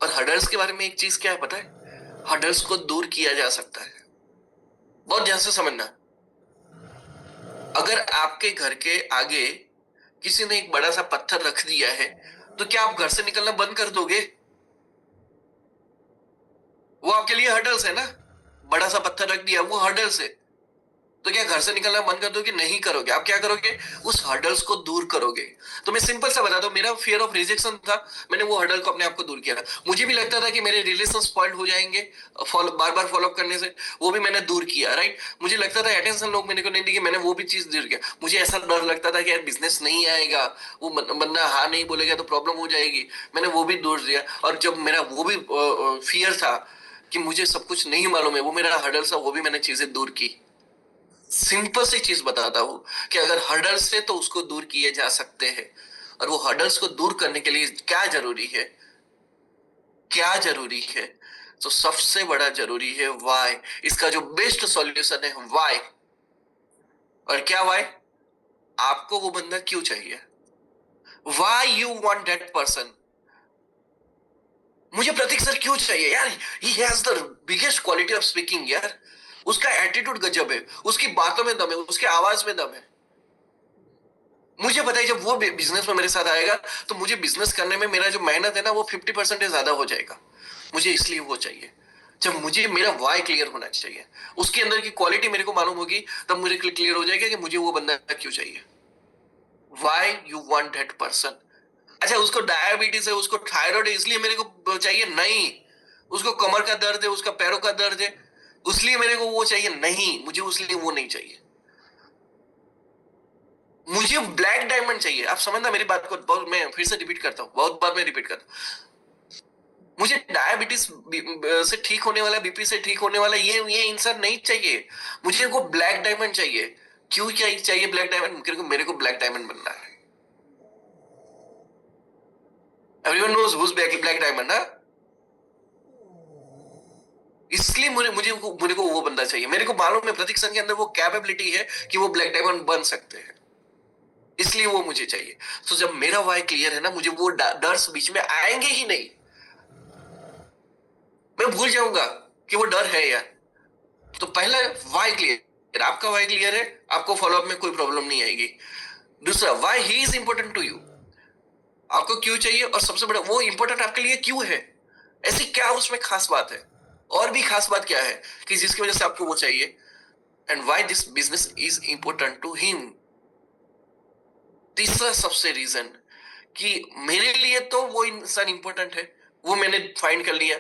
और हर्डल्स के बारे में एक चीज क्या है पता है, हर्डल्स को दूर किया जा सकता है। बहुत ध्यान से समझना, अगर आपके घर के आगे किसी ने एक बड़ा सा पत्थर रख दिया है तो क्या आप घर से निकलना बंद कर दोगे? वो आपके लिए हर्डल्स है ना, बड़ा सा पत्थर रख दिया, वो हर्डल्स है। तो क्या घर से निकलना बंद कर दोगे? नहीं करोगे। आप क्या करोगे? उस हर्डल्स को दूर करोगे। तो मैं सिंपल सा बता दूं, मेरा फियर ऑफ रिजेक्शन था, मैंने वो हर्डल को अपने आप को दूर किया था। मुझे भी लगता था कि मेरे रिलेशन स्पॉइल्ड हो जाएंगे बार बार फॉलो अप करने से, वो भी मैंने दूर किया, राइट? मुझे लगता था अटेंशन लोग मेरे को नहीं देंगे, मैंने वो भी चीज दूर किया। मुझे ऐसा डर लगता था कि यार बिजनेस नहीं आएगा, वो बंदा हाँ नहीं बोलेगा तो प्रॉब्लम हो जाएगी, मैंने वो भी दूर दिया। और जब मेरा वो भी फियर था कि मुझे सब कुछ नहीं मालूम है, वो मेरा हर्डल था, वो भी मैंने चीजें दूर की। सिंपल सी चीज बताता हूं कि अगर हर्डल्स है तो उसको दूर किए जा सकते हैं। और वो हर्डल्स को दूर करने के लिए क्या जरूरी है, क्या जरूरी है? तो सबसे बड़ा जरूरी है वाई। इसका जो बेस्ट सॉल्यूशन है वाई। और क्या वाई? आपको वो बंदा क्यों चाहिए? Why you want that person. मुझे प्रतीक सर क्यों चाहिए यार? He has the biggest quality of speaking यार, उसका एटीट्यूड गजब है, उसकी बातों में दम है, उसके आवाज में दम है। मुझे पता है जब वो बिजनेस में मेरे साथ आएगा तो मुझे बिजनेस करने में मेरा जो मेहनत है ना वो 50% ज्यादा हो जाएगा। मुझे इसलिए वो चाहिए। जब मुझे मेरा वाई क्लियर होना चाहिए, उसके अंदर की क्वालिटी मेरे को मालूम होगी, तब मुझे क्लियर हो जाएगा कि मुझे वो बंदा क्यों चाहिए। Why you want that person. अच्छा, उसको डायबिटीज है, उसको थायराइड है इसलिए मेरे को चाहिए? नहीं। उसको कमर का दर्द है, उसका पैरों का दर्द है, उसलिए मेरे को वो चाहिए? नहीं, मुझे उसलिए वो नहीं चाहिए। मुझे ब्लैक डायमंड चाहिए। आप समझना मेरी बात को, बहुत मैं फिर से रिपीट करता हूँ, बहुत बार मैं रिपीट करता हूँ। मुझे डायबिटीज से ठीक होने वाला, बीपी से ठीक होने वाला ये इंसान नहीं चाहिए। मुझे वो ब्लैक डायमंड चाहिए। क्यों क्या चाहिए ब्लैक डायमंड? मेरे को ब्लैक डायमंड बनना है। Everyone knows who's black diamond ना। इसलिए मुझे को वो बंदा चाहिए। मेरे को मालूम है प्रतीक सर के अंदर वो कैपेबिलिटी है कि वो ब्लैक डायमंड बन सकते हैं, इसलिए वो मुझे चाहिए। तो जब मेरा वाई क्लियर है ना, मुझे वो डर बीच में आएंगे ही नहीं। मैं भूल जाऊंगा कि वो डर है यार। तो पहला वाई क्लियर, आपका वाई क्लियर है, आपको फॉलोअप में कोई प्रॉब्लम नहीं आएगी। दूसरा, why he is important to you, आपको क्यों चाहिए, और सबसे बड़ा वो इंपॉर्टेंट आपके लिए क्यों है, ऐसी क्या उसमें खास बात है, और भी खास बात क्या है कि जिसकी वजह से आपको वो चाहिए। And why this business is important to him. तीसरा सबसे रीजन कि मेरे लिए तो वो इंसान इंपॉर्टेंट है, वो मैंने फाइंड कर लिया,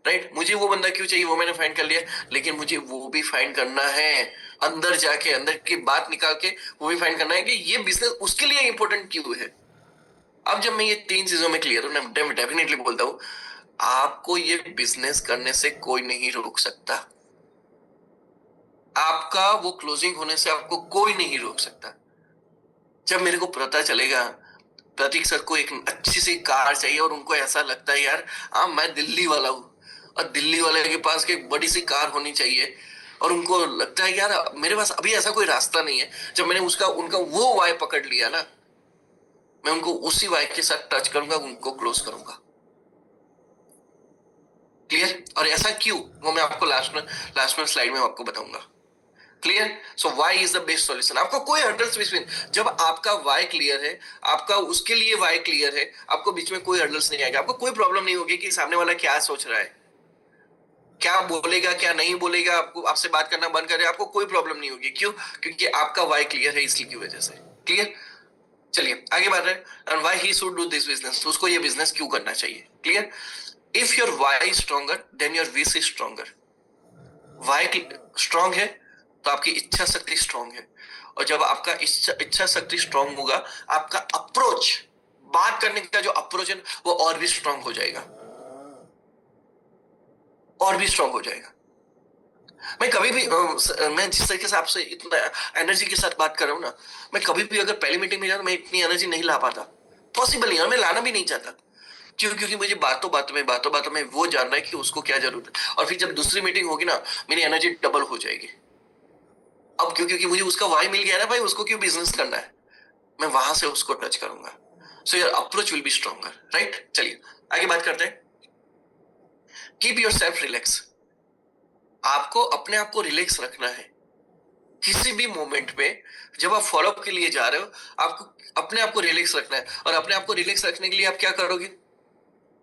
राइट? मुझे वो बंदा क्यों चाहिए वो मैंने फाइंड कर लिया, लेकिन मुझे वो भी फाइंड करना है अंदर जाके अंदर की बात निकाल के वो भी फाइंड करना है कि ये बिजनेस उसके लिए इंपॉर्टेंट क्यों है। अब जब मैं ये तीन चीजों में क्लियर हूं, मैं डेफिनेटली बोलता हूं आपको ये बिजनेस करने से कोई नहीं रोक सकता। आपका वो क्लोजिंग होने से आपको कोई नहीं रोक सकता। जब मेरे को पता चलेगा प्रतीक सर को एक अच्छी सी कार चाहिए और उनको ऐसा लगता है यार हाँ मैं दिल्ली वाला हूँ और दिल्ली वाले के पास एक बड़ी सी कार होनी चाहिए, और उनको लगता है यार मेरे पास अभी ऐसा कोई रास्ता नहीं है। जब मैंने उसका उनका वो वाई पकड़ लिया ना, मैं उनको उसी वाई के साथ टच करूंगा, उनको क्लोज करूंगा। क्लियर? और ऐसा क्यों वो मैं आपको लास्ट में स्लाइड में आपको बताऊंगा। Clear? So why is the best solution. आपको कोई हर्डल्स बीच में, जब आपका वाई क्लियर है, आपका उसके लिए वाई क्लियर है, आपको बीच में कोई हर्डल्स नहीं आएगा। आपको कोई प्रॉब्लम नहीं होगी कि सामने वाला क्या सोच रहा है, क्या बोलेगा क्या नहीं बोलेगा, आपको आपसे बात करना बंद करे, आपको कोई प्रॉब्लम नहीं होगी। क्यों? क्योंकि आपका वाई क्लियर है, इसलिए की वजह से। क्लियर? चलिए आगे बढ़ रहे हैं। And why he should do this business, उसको ये बिजनेस क्यों करना चाहिए। Clear? If your why stronger than your wish is stronger. Why strong है तो आपकी इच्छा शक्ति स्ट्रांग है, और जब आपका इच्छा शक्ति स्ट्रांग होगा, आपका अप्रोच, बात करने का जो अप्रोच है वो और भी स्ट्रांग हो जाएगा, और भी स्ट्रांग हो जाएगा। मैं कभी भी मैं जिस तरीके से आपसे इतना एनर्जी के साथ बात कर रहा हूं ना, मैं कभी भी अगर पहली मीटिंग में जाऊं मैं इतनी एनर्जी नहीं ला पाता। पॉसिबल नहीं है, मैं लाना भी नहीं चाहता। क्यों? क्योंकि मुझे बातों बातों में वो जानना है कि उसको क्या जरूरत है, और फिर जब दूसरी मीटिंग होगी ना मेरी एनर्जी डबल हो जाएगी। अब क्यों? क्योंकि मुझे उसका वाई मिल गया ना भाई, उसको क्यों बिजनेस करना है, मैं वहां से उसको टच करूंगा। So your approach will be stronger. Right? चलिए आगे बात करते हैं। Keep your self relax. आपको अपने आप को रिलैक्स रखना है किसी भी मोमेंट पे। जब आप फॉलोअप के लिए जा रहे हो, आपको अपने आप को रिलैक्स रखना है, और अपने आप को रिलैक्स रखने के लिए आप क्या करोगे?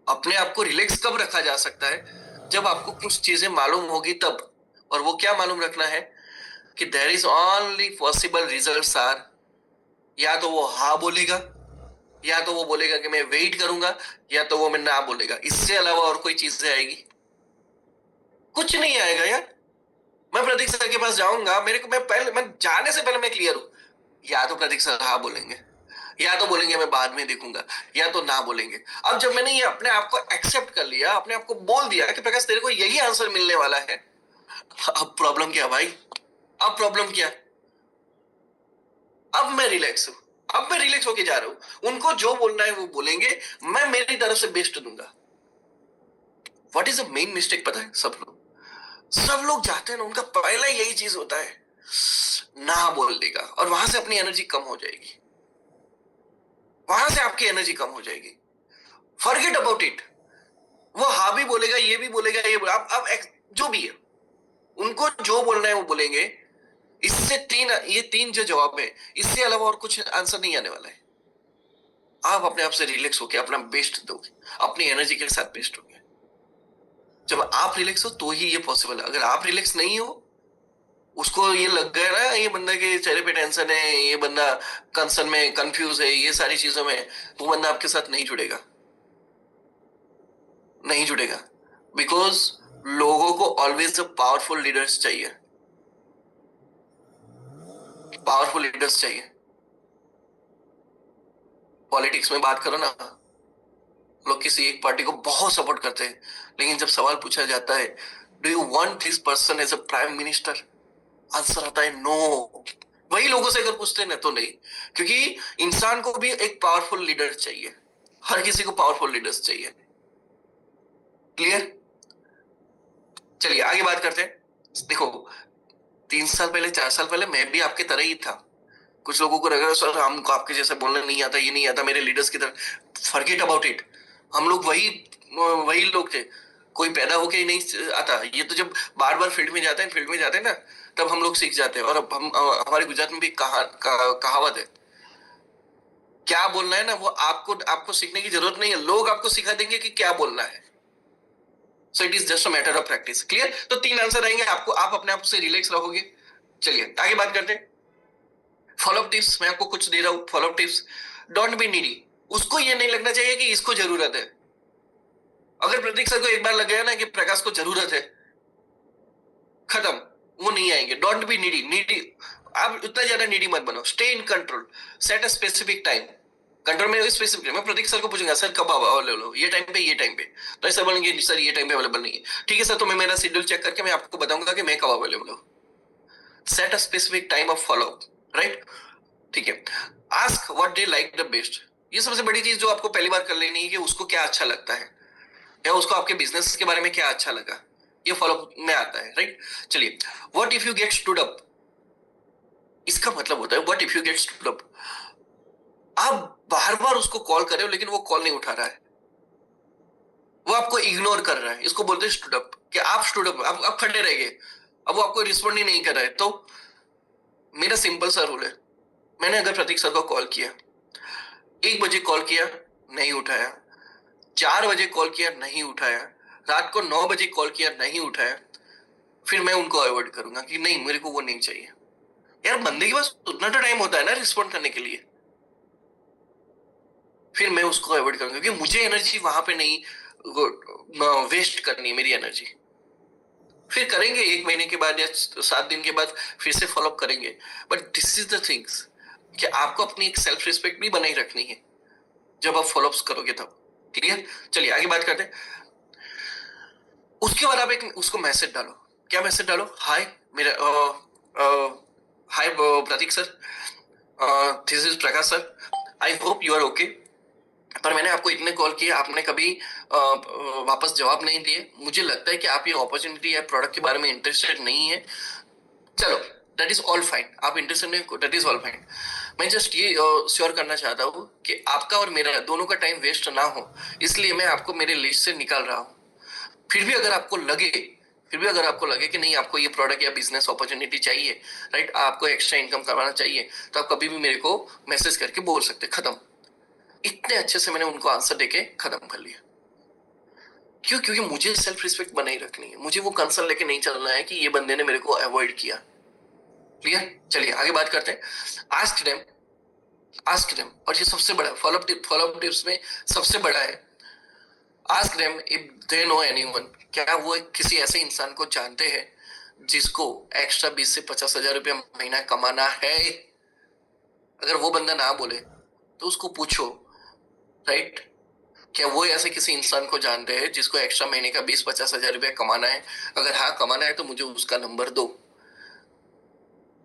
अपने आप को रिलैक्स कब रखा जा सकता है? जब आपको कुछ चीजें मालूम होगी तब। और वो क्या मालूम रखना है? कि there is only possible results are, या तो वो हाँ बोलेगा, या तो वो बोलेगा कि मैं वेट करूंगा, या तो वो मैं ना बोलेगा। इससे अलावा और कोई चीज आएगी? कुछ नहीं आएगा यार। मैं प्रतीक सर के पास जाऊंगा, मेरे को मैं जाने से पहले मैं क्लियर हूं, या तो प्रतीक सर हाँ बोलेंगे, या तो बोलेंगे मैं बाद में देखूंगा, या तो ना बोलेंगे। अब जब मैंने ये अपने आप को एक्सेप्ट कर लिया, अपने आप को बोल दिया कि प्रकाश तेरे को यही आंसर मिलने वाला है, अब प्रॉब्लम क्या भाई? अब प्रॉब्लम क्या? अब मैं रिलैक्स हूं, अब मैं रिलैक्स होके जा रहा हूं। उनको जो बोलना है वो बोलेंगे, मैं मेरी तरफ से बेस्ट दूंगा। What is the main mistake पता है? सब लोग जाते हैं ना, उनका पहला यही चीज होता है ना बोल देगा, और वहां से अपनी एनर्जी कम हो जाएगी, वहां से आपकी एनर्जी कम हो जाएगी। Forget about it. वो हाँ भी बोलेगा, ये भी बोलेगा, ये बोलेगा, अब जो भी है, उनको जो बोलना है वो बोलेंगे। इससे ये तीन जो जवाब है, इससे अलावा और कुछ आंसर नहीं आने वाला है। आप अपने आप से रिलैक्स होके अपना बेस्ट दोगे, अपनी एनर्जी के साथ बेस्ट होगे। जब आप रिलैक्स हो तो ही ये पॉसिबल है। अगर आप रिलैक्स नहीं हो, उसको ये लग गया ना ये बंदा के चेहरे पे टेंशन है, ये बंदा कंसर्न में कंफ्यूज है, ये सारी चीजों में, वो बंदा आपके साथ नहीं जुड़ेगा, नहीं जुड़ेगा। बिकॉज लोगों को ऑलवेज पावरफुल लीडर्स चाहिए, पावरफुल लीडर्स चाहिए। पॉलिटिक्स में बात करो ना, लोग किसी एक पार्टी को बहुत सपोर्ट करते हैं, लेकिन जब सवाल पूछा जाता है do you want this person as a prime minister, answer आता है नो। वही लोगों से अगर पूछते हैं ना तो नहीं, क्योंकि इंसान को भी एक पावरफुल लीडर चाहिए, हर किसी को पावरफुल लीडर्स चाहिए। क्लियर? चलिए आगे बात करते हैं। देखो 3 साल पहले 4 साल पहले मैं भी आपके तरह ही था। कुछ लोगों को लगा सर हमको आपके जैसा बोलना नहीं आता, ये नहीं आता मेरे लीडर्स की तरह। Forget about it. हम लोग वही वही लोग थे, कोई पैदा होके ही नहीं आता। ये तो जब बार बार फील्ड में जाते हैं ना, तब हम लोग सीख जाते हैं। और अब हम हमारे गुजरात में भी कहावत है, क्या बोलना है ना वो आपको आपको सीखने की जरूरत नहीं है, लोग आपको सिखा देंगे कि क्या बोलना है। So it is just a matter of practice. Clear? तो 3 आंसर आएंगे आपको, आप अपने आप से रिलैक्स रहोगे। चलिए आगे बात करते हैं। फॉलोअप टिप्स मैं आपको कुछ दे रहा हूं। Follow up tips, don't be needy. उसको ये नहीं लगना चाहिए कि इसको जरूरत है। अगर प्रतीक सर को एक बार लग गया ना कि प्रकाश को जरूरत है, खत्म, वो नहीं आएंगे। Don't be needy. नीडी आप उतना ज्यादा नीडी मत बनो। Stay in control. Set a specific time. Control में स्पेसिफिक, मैं प्रतीक सर को पूछूंगा सर कब अवेलेबल हो, ये टाइम पे ये टाइम पे। तो सर बोलेंगे सर ये टाइम पे अवेलेबल नहीं है। ठीक है सर, तो मैं मेरा शेड्यूल चेक करके मैं आपको बताऊंगा कि मैं कब अवेलेबल हूँ। Set a specific time of follow up, right. ठीक है। Ask what they like the best. ये सबसे बड़ी चीज जो आपको पहली बार कर लेनी है कि उसको क्या अच्छा लगता है, या उसको आपके बिजनेस के बारे में क्या अच्छा लगा। ये फॉलोअप में आता है, राइट। चलिए, what if you get stood up. इसका मतलब होता है what if you get stood up. आप बार बार उसको कॉल कर रहे हो लेकिन वो कॉल नहीं उठा रहा है, वो आपको इग्नोर कर रहा है। इसको बोलते हैं स्टूड अप। कि आप स्टूड अप, आप खड़े रह गए, अब वो आपको रिस्पॉन्ड ही नहीं कर रहा है। तो मेरा सिंपल सा रूल है, मैंने अगर प्रतीक सर को कॉल किया, 1 बजे कॉल किया नहीं उठाया, 4 बजे कॉल किया नहीं उठाया, रात को 9 बजे कॉल किया नहीं उठाया, फिर मैं उनको अवॉइड करूंगा कि नहीं मेरे को वो नहीं चाहिए। यार बंदे के पास उतना तो टाइम होता है ना रिस्पॉन्ड करने के लिए। फिर मैं उसको अवॉइड करूंगा क्योंकि मुझे एनर्जी वहां पे नहीं वेस्ट करनी मेरी एनर्जी। फिर करेंगे 1 महीने के बाद या 7 दिन के बाद फिर से फॉलोअप करेंगे। But this is the things कि आपको अपनी एक सेल्फ रिस्पेक्ट भी बनाई रखनी है जब आप फॉलोअप्स करोगे तब। क्लियर। चलिए आगे बात करते हैं। उसके बाद आप एक उसको मैसेज डालो। क्या मैसेज डालो? हाय मेरा hi Prateek sir, this is Prakash sir, I hope you are okay. पर मैंने आपको इतने कॉल किए, आपने कभी वापस जवाब नहीं दिए। मुझे लगता है कि आप ये अपॉर्चुनिटी या प्रोडक्ट के बारे में इंटरेस्टेड नहीं है। चलो दैट इज ऑल फाइन, आप इंटरेस्टेड नहीं, दैट इज ऑल फाइन। मैं जस्ट ये श्योर करना चाहता हूँ कि आपका और मेरा दोनों का टाइम वेस्ट ना हो, इसलिए मैं आपको मेरे लिस्ट से निकाल रहा हूँ। फिर भी अगर आपको लगे फिर भी अगर आपको लगे कि नहीं आपको ये प्रोडक्ट या बिजनेस अपॉर्चुनिटी चाहिए, राइट, आपको एक्स्ट्रा इनकम करवाना चाहिए, तो आप कभी भी मेरे को मैसेज करके बोल सकते। खत्म। इतने अच्छे से मैंने उनको आंसर देके खत्म कर लिया। क्यों? क्योंकि मुझे सेल्फ रिस्पेक्ट बनाई रखनी है। मुझे वो कंसर्न लेके नहीं चलना है कि ये बंदे ने मेरे को अवॉइड किया। क्लियर। चलिए आगे बात करते हैं। Ask them. आस्क देम, और ये सबसे बड़ा फॉलोअप टिप्स में सबसे बड़ा है। Ask them if they know anyone. क्या वो किसी ऐसे इंसान को जानते हैं जिसको एक्स्ट्रा 20 से 50 हजार रुपया महीना कमाना है? अगर वो बंदा ना बोले तो उसको पूछो, राइट, क्या वो ऐसे किसी इंसान को जानते हैं जिसको एक्स्ट्रा महीने का 20-50 हजार रुपया कमाना है? अगर हाँ कमाना है तो मुझे उसका नंबर दो।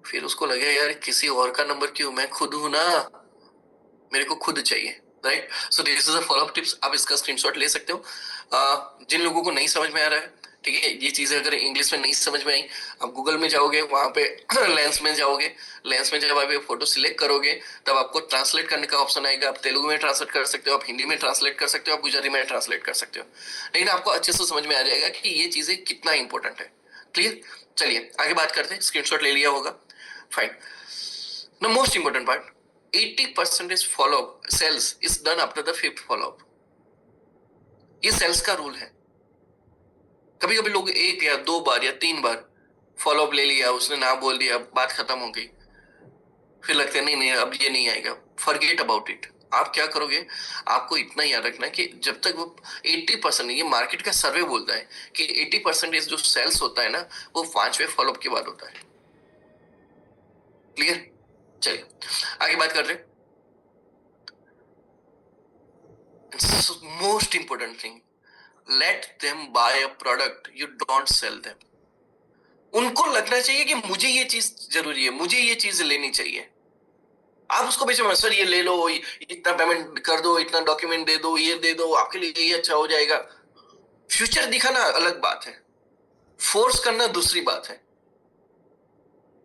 फिर उसको लगे यार किसी और का नंबर क्यों, मैं खुद हूं ना, मेरे को खुद चाहिए, right. So this is a follow up tips. आप इसका स्क्रीनशॉट ले सकते हो। जिन लोगों को नहीं समझ में आ रहा है, ठीक है, ये चीजें अगर इंग्लिश में नहीं समझ में आई, आप गूगल में जाओगे, वहां पे लेंस में जाओगे, लेंस में जब आप ये फोटो सिलेक्ट करोगे तब आपको ट्रांसलेट करने का ऑप्शन आएगा। आप तेलुगु में ट्रांसलेट कर सकते हो, आप हिंदी में ट्रांसलेट कर सकते हो, आप गुजराती में ट्रांसलेट कर सकते हो, लेकिन आपको अच्छे से समझ में आ जाएगा कि ये चीजें कितना इंपॉर्टेंट है। क्लियर। चलिए आगे बात करते हैं। स्क्रीनशॉट ले लिया होगा, fine. The most important part, 80% is follow up sales is done after the fifth follow up. ये सेल्स का रूल है। कभी कभी लोग 1 या 2 बार या 3 बार फॉलो अप ले लिया, उसने ना बोल दिया, बात खत्म हो गई, फिर लगता है नहीं नहीं अब ये नहीं आएगा, फॉरगेट अबाउट इट। आप क्या करोगे? आपको इतना याद रखना कि जब तक वो 80%, ये मार्केट का सर्वे बोलता है कि 80% जो सेल्स होता है ना, वो 5वें फॉलोअप के बाद होता है। क्लियर। चलिए आगे बात करते हैं। Most important thing, let them by a product, you don't sell them. उनको लगना चाहिए कि मुझे ये चीज जरूरी है, मुझे ये चीज लेनी चाहिए। आप उसको बेचो, सर ये ले लो, इतना पेमेंट कर दो, इतना डॉक्यूमेंट दे दो, ये दे दो, आपके लिए ये अच्छा हो जाएगा। फ्यूचर दिखाना अलग बात है, फोर्स करना दूसरी बात है।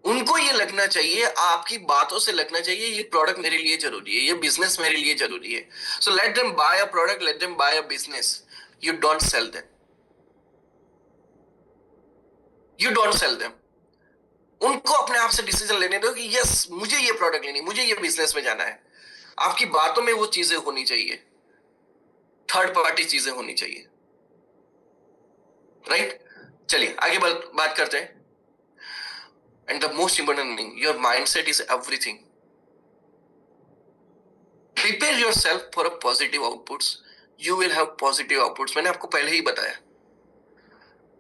उनको ये लगना चाहिए, आपकी बातों से लगना चाहिए ये प्रोडक्ट मेरे लिए जरूरी है, ये बिजनेस मेरे लिए जरूरी है। So let them by a product, let them by a business, you don't sell them. You don't sell them. उनको अपने आप से डिसीजन लेने दो कि यस मुझे ये प्रोडक्ट लेनी, मुझे ये बिजनेस में जाना है। आपकी बातों में वो चीजें होनी चाहिए, थर्ड पार्टी चीजें होनी चाहिए, राइट। चलिए आगे बात करते हैं। And the most important thing, your mindset is everything. Prepare your self for a positive outputs, you will have positive outputs. मैंने आपको पहले ही बताया,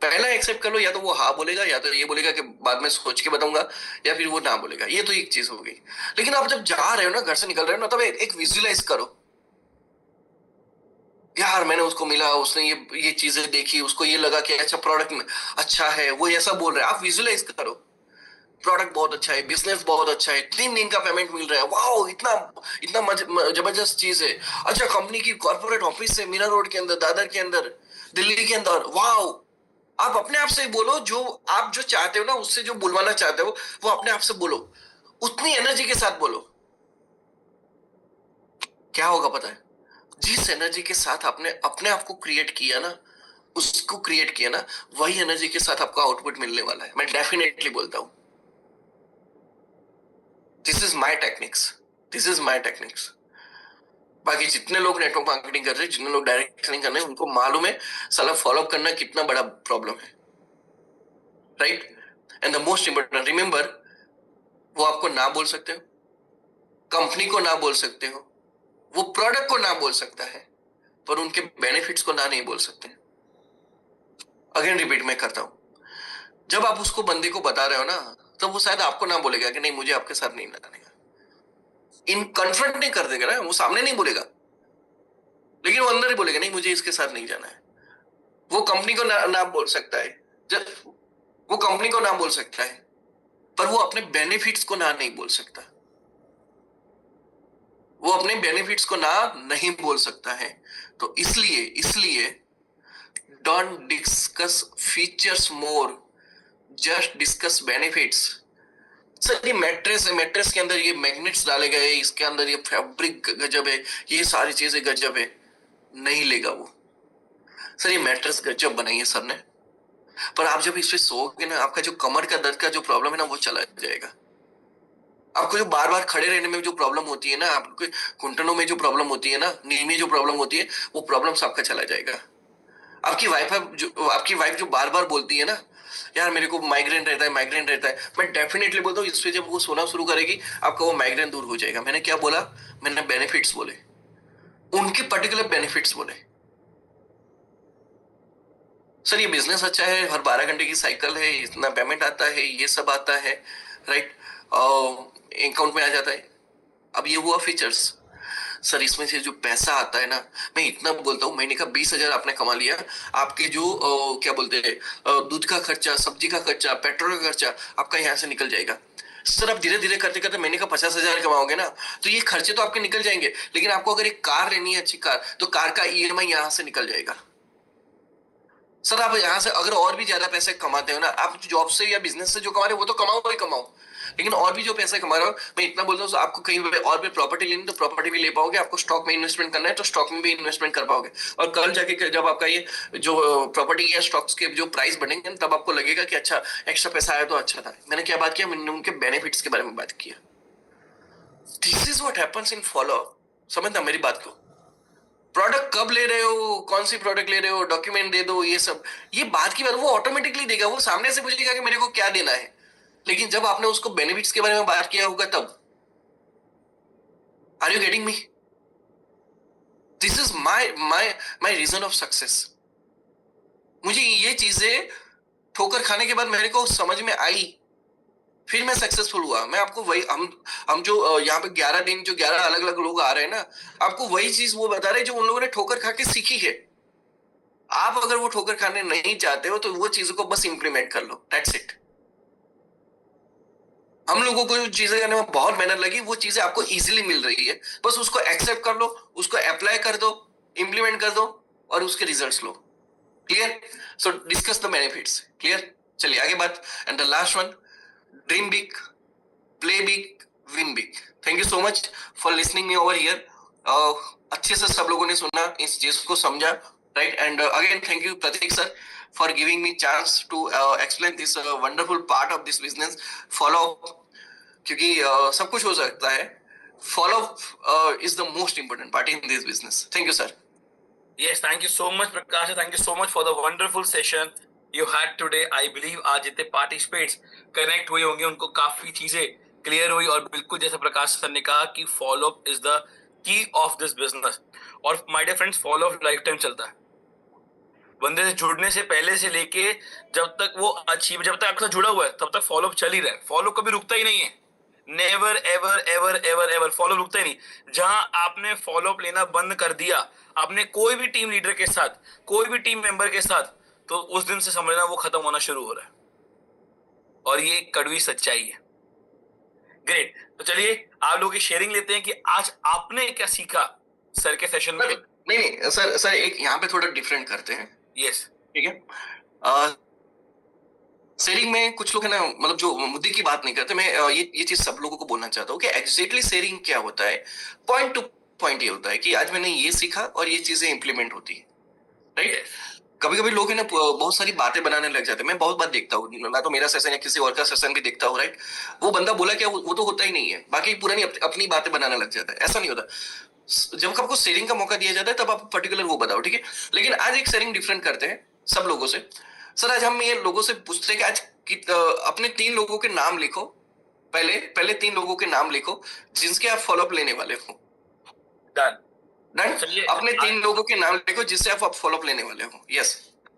पहला एक्सेप्ट कर लो, या तो वो हाँ बोलेगा या तो ये बोलेगा कि बाद में सोच के बताऊंगा, या फिर वो ना बोलेगा। ये तो एक चीज हो गई। लेकिन आप जब जा रहे हो ना, घर से निकल रहे हो ना, तब एक विजुअलाइज करो, यार मैंने उसको मिला, उसने ये चीजें देखी, उसको ये लगा कि अच्छा प्रोडक्ट में अच्छा है, वो ऐसा बोल रहा है। आप विजुअलाइज करो, प्रोडक्ट बहुत अच्छा है, बिजनेस बहुत अच्छा है, 3 दिन का पेमेंट मिल रहा है, वाओ इतना इतना जबरदस्त चीज है। अच्छा कंपनी की कॉर्पोरेट ऑफिस है मीरा रोड के अंदर, दादर के अंदर, दिल्ली के अंदर, वाओ। आप अपने आप से बोलो, जो आप जो चाहते हो ना, उससे जो बुलवाना चाहते हो वो अपने आप से बोलो, उतनी एनर्जी के साथ बोलो। क्या होगा पता है? जिस एनर्जी के साथ आपने अपने आप को क्रिएट किया ना, उसको क्रिएट किया ना, वही एनर्जी के साथ आपको आउटपुट मिलने वाला है। मैं डेफिनेटली बोलता हूं, this is my techniques, this is my techniques. बाकी जितने लोग नेटवर्क मार्केटिंग कर रहे हैं, जितने लोग डायरेक्ट सेलिंग कर रहे हैं, उनको मालूम है साला फॉलो अप करना कितना बड़ा प्रॉब्लम है, right? And the most important, remember, वो आपको ना बोल सकते हो, कंपनी को ना बोल सकते हो, वो प्रोडक्ट को ना बोल सकता है, पर उनके बेनिफिट्स को ना नहीं बोल सकते। अगेन रिपीट मैं करता हूं, जब आप उसको बंदे को बता रहे हो ना, तो वो शायद आपको ना बोलेगा कि नहीं मुझे आपके साथ नहीं जाने का, इन कन्फ्रंट नहीं कर देगा ना, वो सामने नहीं बोलेगा, लेकिन वो अंदर ही बोलेगा नहीं मुझे इसके साथ नहीं जाना है। वो कंपनी को ना बोल सकता है, जब वो कंपनी को ना बोल सकता है, पर वो अपने बेनिफिट्स को ना नहीं बोल सकता, वो अपने बेनिफिट्स को ना नहीं बोल सकता है। तो इसलिए इसलिए don't discuss features more, just discuss benefits. Sir ये मैट्रेस है, मैट्रेस के अंदर ये मैग्नेट्स डाले गए, इसके अंदर ये फैब्रिक गजब है, ये सारी चीजें गजब है, नहीं लेगा वो। सर ये मैट्रेस गजब बनाई है सर ने, पर आप जब इस पे सोओगे ना, आपका जो कमर का दर्द का जो प्रॉब्लम है ना, वो चला जाएगा। आपको जो बार बार खड़े रहने में जो प्रॉब्लम होती है ना, आपके घुटनों में जो प्रॉब्लम होती है ना, नी में जो प्रॉब्लम होती है, वो प्रॉब्लम आपका चला जाएगा। आपकी वाइफ जो बार बार बोलती है ना, यार मेरे को माइग्रेन रहता है, माइग्रेन रहता है, मैं डेफिनेटली बोलता हूँ इस पे जब वो सोना शुरू करेगी, आपका वो माइग्रेन दूर हो जाएगा। मैंने क्या बोला? मैंने बेनिफिट्स बोले, उनके पर्टिकुलर बेनिफिट्स बोले। सर ये बिजनेस अच्छा है, हर 12 घंटे की साइकिल है, इतना पेमेंट आता है, ये सब आता है, राइट, अकाउंट में आ जाता है। अब ये हुआ फीचर्स। सर इसमें से जो पैसा आता है ना, मैं इतना बोलता हूँ, महीने का 20,000 आपने कमा लिया, आपके जो क्या बोलते हैं, दूध का खर्चा, सब्जी का खर्चा, पेट्रोल का खर्चा आपका यहाँ से निकल जाएगा। सर आप धीरे धीरे करते करते महीने का 50,000 कमाओगे ना, तो ये खर्चे तो आपके निकल जाएंगे, लेकिन आपको अगर एक कार लेनी है, अच्छी कार, तो कार का ईएमआई यहाँ से निकल जाएगा। सर आप यहाँ से अगर और भी ज्यादा पैसे कमाते हो ना, आप जॉब से या बिजनेस से जो कमा रहे हो वो तो कमाओ ही कमाओ, लेकिन और भी जो पैसे कमा रहे हो, मैं इतना बोलता हूँ, आपको कहीं और भी प्रॉपर्टी लेनी तो प्रॉपर्टी भी ले पाओगे, आपको स्टॉक में इन्वेस्टमेंट करना है तो स्टॉक में भी इन्वेस्टमेंट कर पाओगे। और कल जाके जब आपका ये जो प्रॉपर्टी या स्टॉक्स के जो प्राइस बढ़ेंगे, तब आपको लगेगा कि अच्छा एक्स्ट्रा पैसा आया तो अच्छा था। मैंने क्या बात किया? मैंने उनके बेनिफिट्स के बारे में बात किया। This is what happens in follow. समझना मेरी बात को। प्रोडक्ट कब ले रहे हो, कौन सी प्रोडक्ट ले रहे हो, डॉक्यूमेंट दे दो, ये सब, ये बात की बात, वो ऑटोमेटिकली देगा, वो सामने से पूछेगा कि मेरे को क्या देना है। लेकिन जब आपने उसको बेनिफिट्स के बारे में बात किया होगा तब। Are you getting me? This is my reason of success. मुझे ये चीजें ठोकर खाने के बाद मेरे को समझ में आई, फिर मैं सक्सेसफुल हुआ। मैं आपको वही, हम जो यहाँ पे 11 दिन जो 11 अलग अलग लोग आ रहे हैं ना, आपको वही चीज वो बता रहे हैं जो उन लोगों ने ठोकर खा के सीखी है। आप अगर वो ठोकर खाने नहीं चाहते हो तो वो चीजों को बस इंप्लीमेंट कर लो, दैट्स इट। हम लोगों को जो चीजें करने में बहुत मेहनत लगी, वो चीजें आपको इजीली मिल रही है, बस उसको एक्सेप्ट कर लो, उसको अप्लाई कर दो, इंप्लीमेंट कर दो, और उसके results low. Clear? So discuss the benefits. Clear? चलिए आगे बात। And the last one, dream big, play big, win big. Thank you so much for listening me over here. अच्छे से सब लोगों ने सुना, इस चीज को समझा, right? And again thank you Prateek sir for giving me chance to explain this wonderful part of this business. Follow, क्योंकि सब कुछ हो सकता है, follow is the most important part in this business. Thank you sir. Yes, thank you so much, Prakash. Thank you so much for the wonderful session you had today. I believe आज जितने participates connect हुए होंगे उनको काफी चीजें clear हुई, और बिल्कुल जैसा प्रकाश सर ने कहा कि follow up is the key of this business. और my dear friends, follow up lifetime चलता है। बंदे से जुड़ने से पहले से लेके जब तक वो अचीव, जब तक आपके साथ जुड़ा हुआ है तब तक फॉलो चल ही रहा है। फॉलो कभी रुकता ही नहीं है, never ever ever ever ever follow रुकता ही नहीं। जहां आपने फॉलो लेना बंद कर दिया आपने कोई भी टीम लीडर के साथ, कोई भी टीम मेंबर के साथ, तो उस दिन से समझना वो खत्म होना शुरू हो रहा है, और ये कड़वी सच्चाई है। ग्रेट, तो चलिए आप लोगों की शेयरिंग लेते हैं कि आज आपने क्या सीखा सर के सेशन में। नहीं नहीं सर, सर एक यहाँ पे थोड़ा डिफरेंट करते हैं। यस, ठीक है, शेयरिंग में कुछ लोग है ना, मतलब जो मुद्दे की बात नहीं करते, मैं ये चीज सब लोगों को बोलना चाहता हूँ कि एग्जैक्टली शेयरिंग क्या होता है। पॉइंट टू पॉइंट ये होता है कि आज मैंने ये सीखा और ये चीजें इंप्लीमेंट होती है, राइट। कभी कभी लोग है ना बहुत सारी बातें बनाने लग जाते हैं। मैं बहुत बात देखता हूँ, मैं तो मेरा सेशन या किसी और का सेशन भी देखता हूँ, राइट। वो बंदा बोला क्या, वो तो होता ही नहीं है, बाकी पुरानी अपनी बातें बनाने लग जाता है। ऐसा नहीं होता। जब आपको शेयरिंग का मौका दिया जाता है तब आप पर्टिकुलर वो बताओ, ठीक है। लेकिन आज एक शेयरिंग डिफरेंट करते हैं सब लोगों से। सर आज हम ये लोगों से पूछते हैं कि आज अपने 3 लोगों के नाम लिखो। पहले 3 लोगों के नाम लिखो जिनके आप फॉलोअप लेने वाले हो। Done done. चलिए अपने 3 लोगों के नाम लिखो जिससे आप फॉलोअप लेने वाले हो। Yes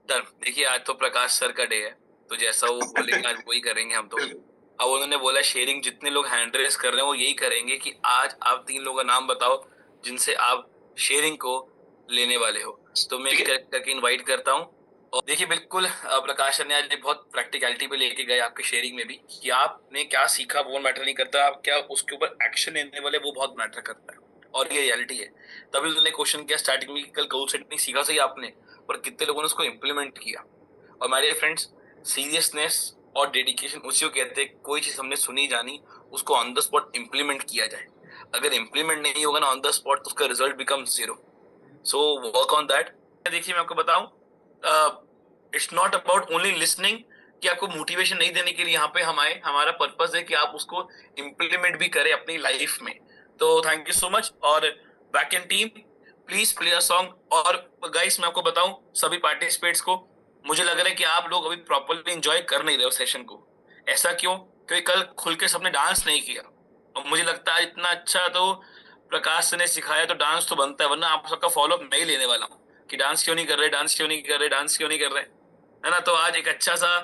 done. देखिए आज तो प्रकाश सर का डे है, तो जैसा वो बोलेंगे आज वही करेंगे हम तो। अब उन्होंने बोला शेयरिंग जितने लोग हैंड रेस कर रहे हैं वो यही करेंगे कि आज आप 3 लोगों का नाम बताओ जिनसे आप शेयरिंग को लेने वाले हो। तो मैं करके इनवाइट करता हूँ। और देखिए बिल्कुल प्रकाश सर ने आज बहुत प्रैक्टिकलिटी पे लेके गए आपके शेयरिंग में भी, कि आपने क्या सीखा वो मैटर नहीं करता, आप क्या उसके ऊपर एक्शन लेने वाले वो बहुत मैटर करता है, और ये रियलिटी है। तभी उन्होंने क्वेश्चन किया स्टार्टिंग में, कल गोल सेटिंग सीखा सही आपने, और कितने लोगों ने उसको इम्प्लीमेंट किया। और मेरे फ्रेंड्स, सीरियसनेस और डेडिकेशन उसी को कहते हैं, कोई चीज हमने सुनी जानी उसको ऑन द स्पॉट इम्प्लीमेंट किया जाए। अगर इम्प्लीमेंट नहीं होगा ना ऑन द स्पॉट, तो उसका result become 0। So work on that. देखिए मैं आपको बताऊं, it's not about only listening, कि आपको मोटिवेशन नहीं देने के लिए यहाँ पे हमारा पर्पस है कि आप उसको इम्प्लीमेंट भी करें अपनी लाइफ में। तो थैंक यू सो मच। और back and team please play a song. और गाइस मैं आपको बताऊं सभी पार्टिसिपेट्स को, मुझे लग रहा है कि आप लोग अभी प्रॉपर्ली एंजॉय कर नहीं रहे हो सेशन को। ऐसा क्यों? क्योंकि कल खुल के सबने डांस नहीं किया, और मुझे लगता है इतना अच्छा तो प्रकाश सर ने सिखाया तो डांस तो बनता है, वरना आप सबका फॉलोअप नहीं लेने वाला हूँ कि डांस क्यों नहीं कर रहे, डांस क्यों नहीं कर रहे, डांस क्यों नहीं कर रहे, है ना। तो आज एक अच्छा सा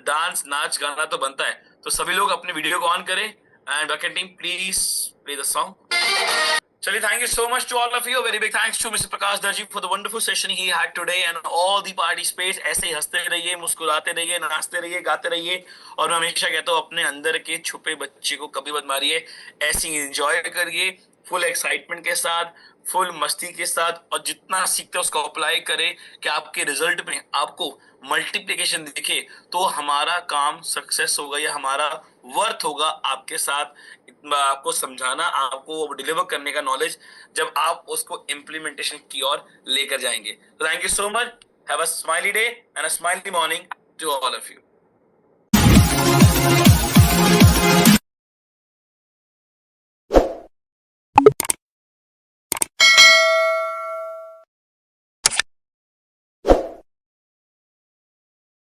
डांस नाच गाना तो बनता है। तो सभी लोग अपने वीडियो को ऑन करें and back and team please play the song. चलिए, thank you so much to all of you. Very big thanks to Mr. Prakash Darji for the wonderful session he had today and all the participants. ऐसे ही हंसते रहिए, मुस्कुराते रहिए, नाचते रहिए, गाते रहिए। और मैं हमेशा कहता हूँ अपने अंदर के छुपे बच्चे को कभी मत मारिए, ऐसे ही एंजॉय करिए फुल एक्साइटमेंट के साथ, फुल मस्ती के साथ, और जितना सीखते उसको अप्लाई करें कि आपके रिजल्ट में आपको मल्टीप्लिकेशन दिखे, तो हमारा काम सक्सेस होगा या हमारा वर्थ होगा आपके साथ आपको समझाना, आपको डिलीवर करने का नॉलेज, जब आप उसको इम्प्लीमेंटेशन की ओर लेकर जाएंगे। तो thank you so much, have a smiley day and a smiley morning to all of you.